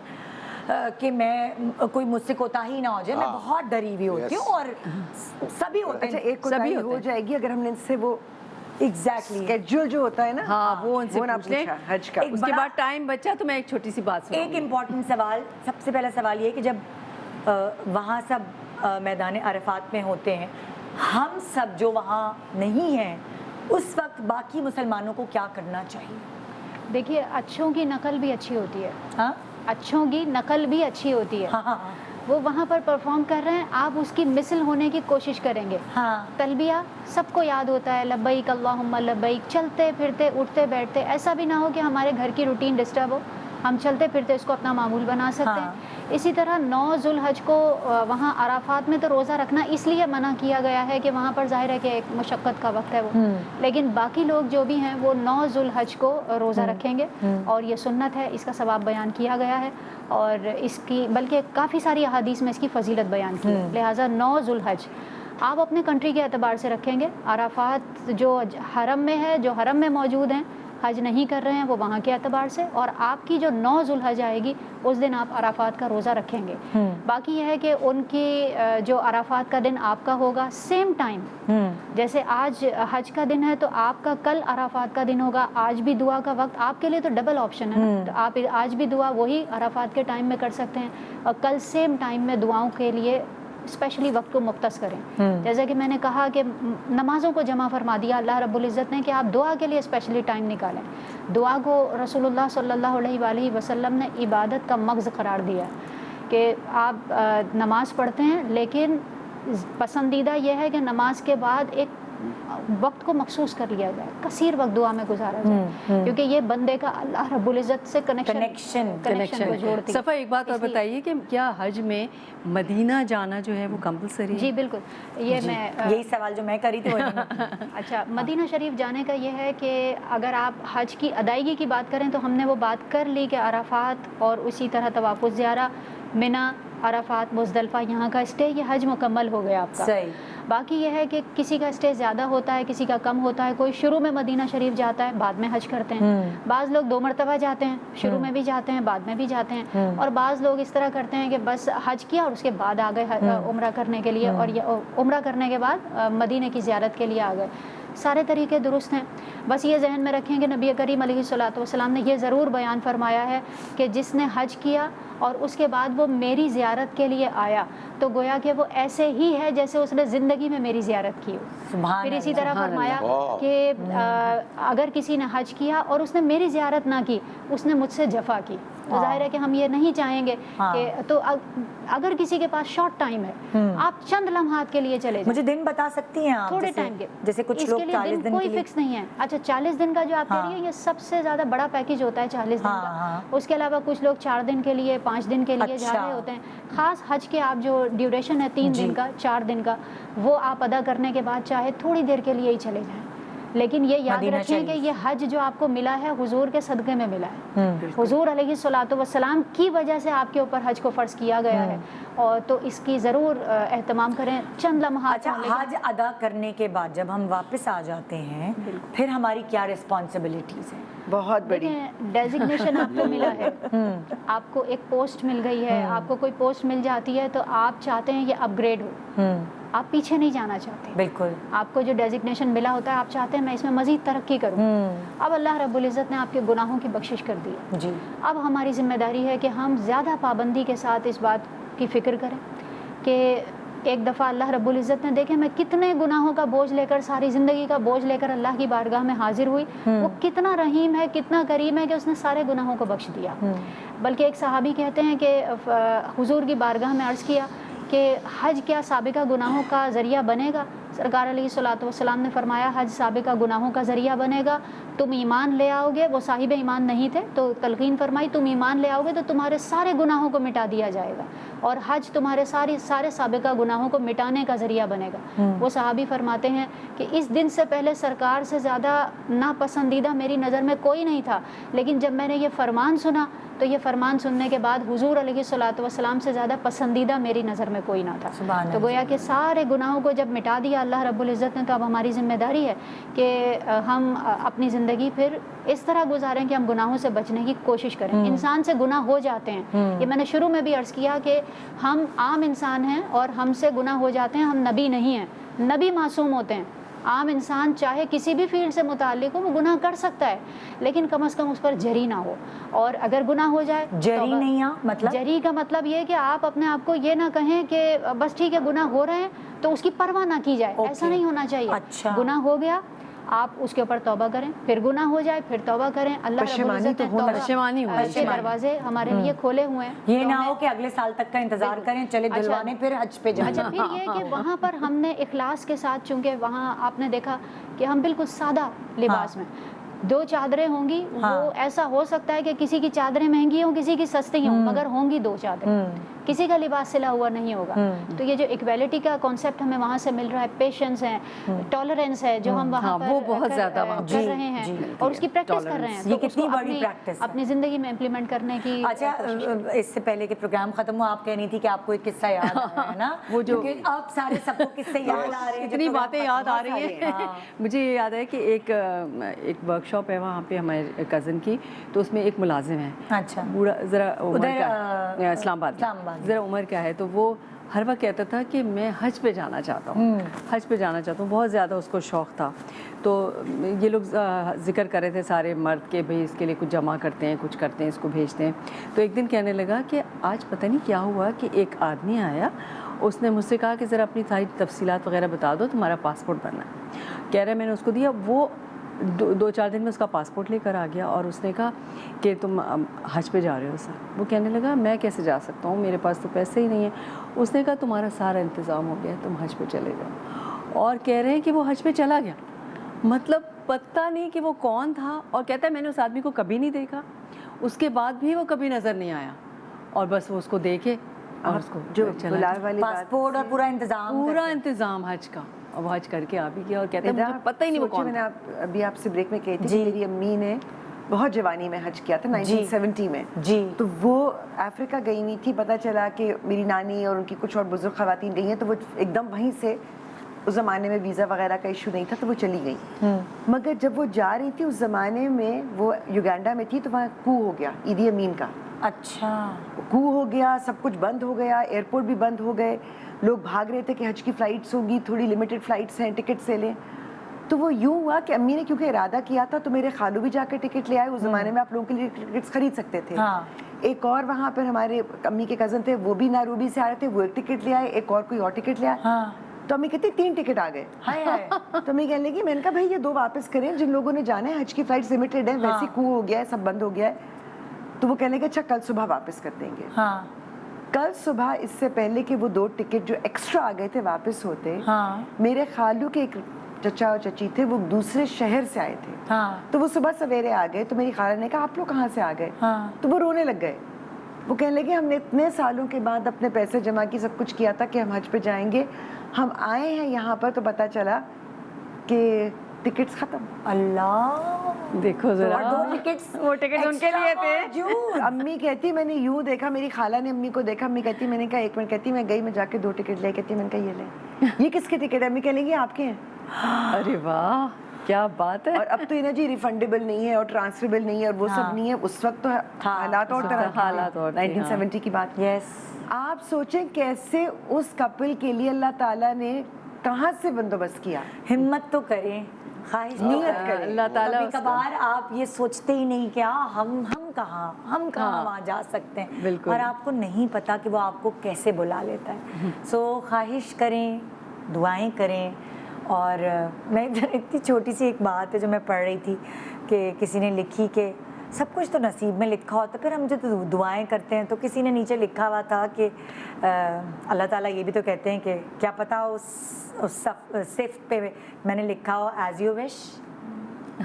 کہ میں کوئی مجھ سے کوتاہی نہ ہو جائے. میں بہت ڈری ہوئی ہوتی ہوں اور سبھی ہوتے ہیں. اچھا ایک کوتاہی ہو جائے گی اگر ہم نے ان سے وہ ایگزیکٹلی اسکیڈول جو ہوتا ہے نا وہ ان سے پوچھ لیں حج کا. اس کے بعد ٹائم بچا تو میں ایک چھوٹی سی بات سنوں. ایک امپورٹنٹ سوال، سب سے پہلا سوال یہ کہ جب وہاں سب میدان عرفات میں ہوتے ہیں، ہم سب جو وہاں نہیں ہیں اس وقت باقی مسلمانوں کو کیا کرنا چاہیے؟ دیکھیے اچھوں کی نقل بھی اچھی ہوتی ہے. ہاں اچھوں کی نقل بھی اچھی ہوتی ہے. وہ وہاں پر پرفارم کر رہے ہیں، آپ اس کی مثل ہونے کی کوشش کریں گے. ہاں تلبیہ سب کو یاد ہوتا ہے، لبیک اللہم لبیک، چلتے پھرتے اٹھتے بیٹھتے، ایسا بھی نہ ہو کہ ہمارے گھر کی روٹین ڈسٹرب ہو، ہم چلتے پھرتے اس کو اپنا معمول بنا سکتے ہیں. اسی طرح 9 ذوالحج کو وہاں عرفات میں تو روزہ رکھنا اس لیے منع کیا گیا ہے کہ وہاں پر ظاہر ہے کہ ایک مشقت کا وقت ہے وہ، لیکن باقی لوگ جو بھی ہیں وہ 9 ذوالحج کو روزہ رکھیں گے، اور یہ سنت ہے، اس کا ثواب بیان کیا گیا ہے، اور اس کی بلکہ کافی ساری احادیث میں اس کی فضیلت بیان کی ہے. لہٰذا 9 ذوالحج آپ اپنے کنٹری کے اعتبار سے رکھیں گے. عرفات جو حرم میں ہے، جو حرم میں موجود ہیں، حج نہیں کر رہے ہیں، وہ وہاں کے اعتبار سے، اور آپ کی جو 9 ذوالحج آئے گی اس دن آپ عرفات کا روزہ رکھیں گے. باقی یہ ہے کہ ان کی جو عرفات کا دن آپ کا ہوگا سیم ٹائم، جیسے آج حج کا دن ہے تو آپ کا کل عرفات کا دن ہوگا. آج بھی دعا کا وقت آپ کے لیے تو ڈبل آپشن ہے نا، تو آپ آج بھی دعا وہی عرفات کے ٹائم میں کر سکتے ہیں، اور کل سیم ٹائم میں دعاؤں کے لیے اسپیشلی وقت کو مختص کریں. جیسا کہ میں نے کہا کہ نمازوں کو جمع فرما دیا اللہ رب العزت نے کہ آپ دعا کے لیے اسپیشلی ٹائم نکالیں. دعا کو رسول اللہ صلی اللہ علیہ وآلہ وسلم نے عبادت کا مغز قرار دیا کہ آپ نماز پڑھتے ہیں، لیکن پسندیدہ یہ ہے کہ نماز کے بعد ایک وقت کو مخصوص کر لیا جائے، کثیر وقت دعا میں گزارا جائے، کیونکہ یہ بندے کا اللہ رب العزت سے کنیکشن کو جوڑتی ہے. صفا ایک بات اور بتائیے کہ کیا حج میں مدینہ جانا جو ہے وہ کمپلسری ہے؟ جی بالکل، یہ میں یہی سوال جو میں کری تھی اچھا، مدینہ شریف جانے کا یہ ہے کہ اگر آپ حج کی ادائیگی کی بات کریں تو ہم نے وہ بات کر لی کہ عرفات اور اسی طرح طواف الزیارہ، منی، عرفات، مزدلفہ، یہاں کا اسٹے، یہ حج مکمل ہو گیا آپ کا. صحیح. باقی یہ ہے کہ کسی کا اسٹے زیادہ ہوتا ہے، کسی کا کم ہوتا ہے. کوئی شروع میں مدینہ شریف جاتا ہے، بعد میں حج کرتے ہیں. بعض لوگ 2 مرتبہ جاتے ہیں، شروع میں بھی جاتے ہیں، بعد میں بھی جاتے ہیں. اور بعض لوگ اس طرح کرتے ہیں کہ بس حج کیا اور اس کے بعد آ گئے عمرہ کرنے کے لیے، اور عمرہ کرنے کے بعد مدینہ کی زیارت کے لیے آ گئے. سارے طریقے درست ہیں. بس یہ ذہن میں رکھیں کہ نبی کریم علیہ الصلوۃ والسلام نے یہ ضرور بیان فرمایا ہے کہ جس نے حج کیا اور اس کے بعد وہ میری زیارت کے لیے آیا تو گویا کہ وہ ایسے ہی ہے جیسے اس نے زندگی میں میری زیارت کی ہو. پھر اسی طرح فرمایا کہ اگر کسی نے حج کیا اور اس نے میری زیارت نہ کی، اس نے مجھ سے جفا کی. تو ظاہر ہے کہ ہم یہ نہیں چاہیں گے کہ تو اگر کسی کے پاس شارٹ ٹائم ہے، آپ چند لمحات کے لیے چلے جائیں. مجھے دن بتا سکتی ہیں آپ؟ تھوڑے ٹائم کے، جیسے کچھ لوگ 40 دن کوئی فکس نہیں ہے. اچھا 40 دن کا جو آپ کہہ رہی ہیں یہ سب سے زیادہ بڑا پیکیج ہوتا ہے 40 دن کا. اس کے علاوہ کچھ لوگ 4 دن کے لیے، 5 دن کے لیے جا رہے ہوتے ہیں. خاص حج کے آپ جو ڈیوریشن ہے 3 دن کا، 4 دن کا، وہ آپ ادا کرنے کے بعد چاہے تھوڑی دیر کے لیے ہی چلے جائیں. لیکن یہ یاد رکھیں کہ یہ حج جو آپ کو ملا ہے حضور کے صدقے میں ملا ہے. حضور علیہ الصلوۃ والسلام کی وجہ سے آپ کے اوپر حج کو فرض کیا گیا ہے، اور تو اس کی ضرور اہتمام کریں. چند لمحات. اچھا، حج ادا کرنے کے بعد جب ہم واپس آ جاتے ہیں پھر ہماری کیا رسپانسبلٹیز ہیں؟ بہت بڑی. ڈیزگنیشن آپ کو ملا ہے، آپ کو ایک پوسٹ مل گئی ہے، آپ کو کوئی پوسٹ مل جاتی ہے تو آپ چاہتے ہیں یہ اپ گریڈ ہو، آپ پیچھے نہیں جانا چاہتے. بالکل. آپ کو جو ڈیزگنیشن ملا ہوتا ہے آپ چاہتے ہیں میں اس میں مزید ترقی کروں. اب اللہ رب العزت نے آپ کے گناہوں کی بخشش کر دی ہے. جی. اب ہماری ذمہ داری ہے کہ ہم زیادہ پابندی کے ساتھ اس بات کی فکر کریں کہ ایک دفعہ اللہ رب العزت نے دیکھیں میں کتنے گناہوں کا بوجھ لے کر، ساری زندگی کا بوجھ لے کر اللہ کی بارگاہ میں حاضر ہوئی. وہ کتنا رحیم ہے، کتنا کریم ہے کہ اس نے سارے گناہوں کو بخش دیا. بلکہ ایک صحابی کہتے ہیں کہ حضور کی بارگاہ میں عرض کیا کہ حج کیا سابقہ گناہوں کا ذریعہ بنے گا؟ سرکار علیہ الصلوۃ والسلام نے فرمایا حج سابقہ گناہوں کا ذریعہ بنے گا. تم ایمان لے آؤ گے، وہ صاحب ایمان نہیں تھے تو تلقین فرمائی تم ایمان لے آؤ گے تو تمہارے سارے گناہوں کو مٹا دیا جائے گا، اور حج تمہارے سارے سابقہ گناہوں کو مٹانے کا ذریعہ بنے گا. وہ صحابی فرماتے ہیں کہ اس دن سے پہلے سرکار سے زیادہ ناپسندیدہ میری نظر میں کوئی نہیں تھا، لیکن جب میں نے یہ فرمان سنا تو یہ فرمان سننے کے بعد حضور علیہ الصلوۃ والسلام سے زیادہ پسندیدہ میری نظر میں کوئی نہ تھا. تو گویا کہ سارے گناہوں کو جب مٹا دیا اللہ رب العزت نے تو اب ہماری ذمہ داری ہے کہ ہم اپنی زندگی پھر اس طرح گزاریں کہ ہم گناہوں سے بچنے کی کوشش کریں. انسان سے گناہ ہو جاتے ہیں، یہ میں نے شروع میں بھی عرض کیا کہ ہم عام انسان ہیں اور ہم سے گناہ ہو جاتے ہیں. ہم نبی نہیں ہیں، نبی معصوم ہوتے ہیں. عام انسان چاہے کسی بھی فیلڈ سے متعلق ہو وہ گناہ کر سکتا ہے، لیکن کم از کم اس پر جری نہ ہو. اور اگر گناہ ہو جائے جری نہیں مطلب جری کا مطلب یہ کہ آپ اپنے آپ کو یہ نہ کہیں کہ بس ٹھیک ہے گناہ ہو رہے ہیں تو اس کی پرواہ نہ کی جائے. ایسا نہیں ہونا چاہیے. اچھا. گناہ ہو گیا آپ اس کے اوپر توبہ کریں, پھر گناہ ہو جائے پھر توبہ کریں. اللہ رب پشیمانی العزت تو نے ہونا پشیمانی ہونا کے دروازے ہمارے لیے کھولے ہوئے ہیں. یہ تو نہ ہمیں- ہو کہ اگلے سال تک کا انتظار کریں, چلے دلوانے پھر حج پہ جائیں. اچھا پھر یہ کہ وہاں پر ہم نے اخلاص کے ساتھ, چونکہ وہاں آپ نے دیکھا کہ ہم بالکل سادہ لباس میں, 2 چادریں ہوں گی, وہ ایسا ہو سکتا ہے کہ کسی کی چادریں مہنگی ہوں کسی کی سستی ہوں, مگر ہوں گی 2 چادریں, کسی کا لباس سلا ہوا نہیں ہوگا. تو یہ جو ایکویلٹی کا کانسیپٹ ہمیں وہاں سے مل رہا ہے, پیشنس ہے, ٹالرنس ہے, جو ہم وہاں پر وہ بہت زیادہ وہاں کر رہے ہیں اور اس کی پریکٹس کر رہے ہیں. یہ تو اس کتنی کو بڑی practice ہے. اپنی زندگی میں امپلیمنٹ کرنے کی. اچھا, اس سے پہلے کہ پروگرام ختم ہوا آپ کہہ رہی تھی کہ آپ کو ایک قصہ یاد آ رہا ہے نا, وہ جو کیونکہ اب سارے سب کو قصے یاد آ رہے ہیں, اتنی باتیں یاد آ رہی ہیں. مجھے یہ یاد ہے کہ ایک ورک شاپ ہے وہاں پہ ہمارے کزن کی, تو اس میں ایک ملازم ہے, اچھا بوڑھا, ذرا عمر ادھر کا, اسلام آباد, ذرا عمر کا ہے, تو وہ ہر وقت کہتا تھا کہ میں حج پہ جانا چاہتا ہوں, حج پہ جانا چاہتا ہوں, بہت زیادہ اس کو شوق تھا. تو یہ لوگ ذکر کر رہے تھے سارے مرد کے, بھئی اس کے لیے کچھ جمع کرتے ہیں, کچھ کرتے ہیں, اس کو بھیجتے ہیں. تو ایک دن کہنے لگا کہ آج پتہ نہیں کیا ہوا کہ ایک آدمی آیا, اس نے مجھ سے کہا کہ ذرا اپنی ساری تفصیلات وغیرہ بتا دو, تمہارا پاسپورٹ بننا ہے. کہہ رہے میں نے اس کو دیا, وہ 2-4 دن میں اس کا پاسپورٹ لے کر آ گیا, اور اس نے کہا کہ تم حج پہ جا رہے ہو سر. وہ کہنے لگا میں کیسے جا سکتا ہوں, میرے پاس تو پیسے ہی نہیں ہیں. اس نے کہا تمہارا سارا انتظام ہو گیا, تم حج پہ چلے جاؤ. اور کہہ رہے ہیں کہ وہ حج پہ چلا گیا, مطلب پتہ نہیں کہ وہ کون تھا, اور کہتا ہے میں نے اس آدمی کو کبھی نہیں دیکھا, اس کے بعد بھی وہ کبھی نظر نہیں آیا, اور بس وہ اس کو دیکھے اور اس کو جو چلا بلاؤ والی بات, پاسپورٹ اور پورا انتظام, پورا انتظام حج کا, اور وہ حج کر کے آ بھی گیا, اور کہتا ہے مجھے پتہ ہی نہیں وہ سوچے, کون میں تھا. نے ابھی آپ سے بریک میں کہی تھی کہ میری امی نے بہت جوانی میں حج کیا تھا 1970 میں. جی, تو وہ افریقہ گئی ہوئی تھی, پتہ چلا کہ میری نانی اور ان کی کچھ اور بزرگ خواتین گئی ہیں, تو وہ ایک دم وہیں سے, اس زمانے میں ویزا وغیرہ کا ایشو نہیں تھا, تو وہ چلی گئی. مگر جب وہ جا رہی تھی اس زمانے میں, وہ یوگینڈا میں تھی, تو وہاں کو ہو گیا ایدی امین کا. اچھا, کو ہو گیا, سب کچھ بند ہو گیا, ایئرپورٹ بھی بند ہو گئے, لوگ بھاگ رہے تھے کہ حج کی فلائٹس ہوگی, تھوڑی لمیٹڈ فلائٹس ہیں, ٹکٹ سے لیں. تو وہ یوں ہوا کہ امی نے کیونکہ ارادہ کیا تھا, تو میرے خالو بھی جا کے ٹکٹ لے آئے. اس زمانے میں آپ لوگوں کے لیے ٹکٹس خرید سکتے تھے. ایک اور وہاں پر ہمارے امی کے کزن تھے, وہ بھی نائروبی سے آ رہے تھے, وہ ایک ٹکٹ لے آئے, ایک اور کوئی اور ٹکٹ لے آئے. تو امی کہتی 3 ٹکٹ آ گئے. تو امی کہنے لگی, میں نے کہا بھائی یہ 2 واپس کریں, جن لوگوں نے جانا ہے, حج کی فلائٹس لمیٹڈ ہیں, ویسے کو ہو گیا ہے, سب بند ہو گیا ہے. تو وہ کہنے لگے اچھا کل صبح واپس کر دیں گے. کل صبح, اس سے پہلے کہ وہ 2 ٹکٹ جو ایکسٹرا آ گئے تھے واپس ہوتے, میرے خالو کے ایک چچا اور چچی تھے, وہ دوسرے شہر سے آئے تھے. تو وہ صبح سویرے آ گئے. تو میری خالہ نے کہا آپ لوگ کہاں سے آ گئے؟ تو وہ رونے لگ گئے. وہ کہنے لگے ہم نے اتنے سالوں کے بعد اپنے پیسے جمع کی, سب کچھ کیا تھا کہ ہم حج پہ جائیں گے, ہم آئے ہیں یہاں پر تو پتہ چلا کہ ٹکٹس ختم. اللہ, دیکھو ذرا, وہ ٹکٹس ان کے لیے تھے. امی کہتی میں نے یوں دیکھا, میری خالہ نے امی کو دیکھا, امی کہتی میں نے کہا 1 منٹ, کہتی میں گئی, میں جا کے 2 ٹکٹ لے, کہتی میں نے کہا یہ لیں, یہ کس کے ٹکٹ ہے؟ امی کہنے لگی آپ کے ہیں. ارے واہ کیا بات ہے. اور اب تو یہ نا جی ریفنڈیبل نہیں ہے اور ٹرانسفریبل نہیں ہے اور وہ سب نہیں ہے. اس وقت تو حالات اور طرح کے, حالات اور 1970 کی بات. یس, آپ سوچیں کیسے اس کپل کے لیے اللہ تعالیٰ نے کہاں سے بندوبست کیا. ہمت تو کریں, خواہش نیت کریں. اللہ تعالیٰ کبھی کبھار آپ یہ سوچتے ہی نہیں کہ ہم کہاں وہاں جا سکتے ہیں, بالکل, اور آپ کو نہیں پتا کہ وہ آپ کو کیسے بلا لیتا ہے. سو خواہش کریں, دعائیں کریں. اور میں اتنی چھوٹی سی ایک بات ہے جو میں پڑھ رہی تھی کہ کسی نے لکھی کہ سب کچھ تو نصیب میں لکھا ہوتا ہے, پھر ہم جو دعائیں کرتے ہیں, تو کسی نے نیچے لکھا ہوا تھا کہ اللہ تعالیٰ یہ بھی تو کہتے ہیں کہ کیا پتہ اس صفت پہ میں نے لکھا ہو as you wish,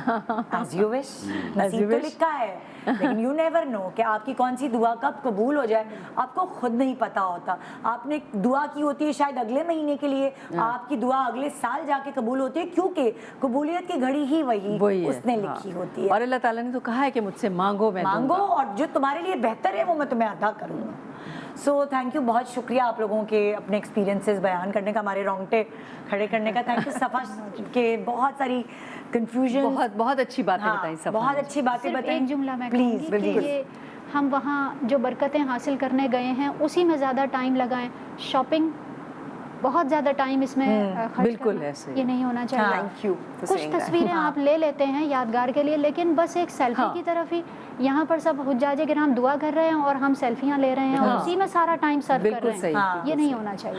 as you wish, نصیب تو لکھا ہے, لیکن یو نیور نو کہ آپ کی کون سی دعا کب قبول ہو جائے, آپ کو خود نہیں پتا ہوتا. آپ نے دعا کی ہوتی ہے شاید اگلے مہینے کے لیے, آپ کی دعا اگلے سال جا کے قبول ہوتی ہے, کیونکہ قبولیت کی گھڑی ہی وہی اس نے لکھی ہوتی ہے. اور اللہ تعالیٰ نے تو کہا ہے کہ مجھ سے مانگو, میں مانگو, اور جو تمہارے لیے بہتر ہے وہ میں تمہیں عطا کروں گا. سو تھینک یو, بہت شکریہ آپ لوگوں کے اپنے ایکسپیرینسز بیان کرنے کا, ہمارے رونگٹے کھڑے کرنے کا. تھینک یو صفا کے بہت ساری کنفیوژن, بہت اچھی باتیں بتائیں, بہت اچھی باتیں بتائیں. ایک جملہ میں کہوں گی کہ یہ ہم وہاں جو برکتیں حاصل کرنے گئے ہیں اسی میں زیادہ ٹائم لگائیں. شاپنگ بہت زیادہ ٹائم اس میں خرچ کرنا یہ نہیں ہونا چاہیے. Thank you. کچھ تصویریں آپ لے لیتے ہیں یادگار کے لیے, لیکن بس ایک سیلفی کی طرف ہی, یہاں پر سب حجاج کرام دعا کر رہے ہیں اور ہم سیلفیاں لے رہے ہیں اور اسی میں سارا ٹائم سرو کر رہے ہیں, یہ نہیں ہونا چاہیے.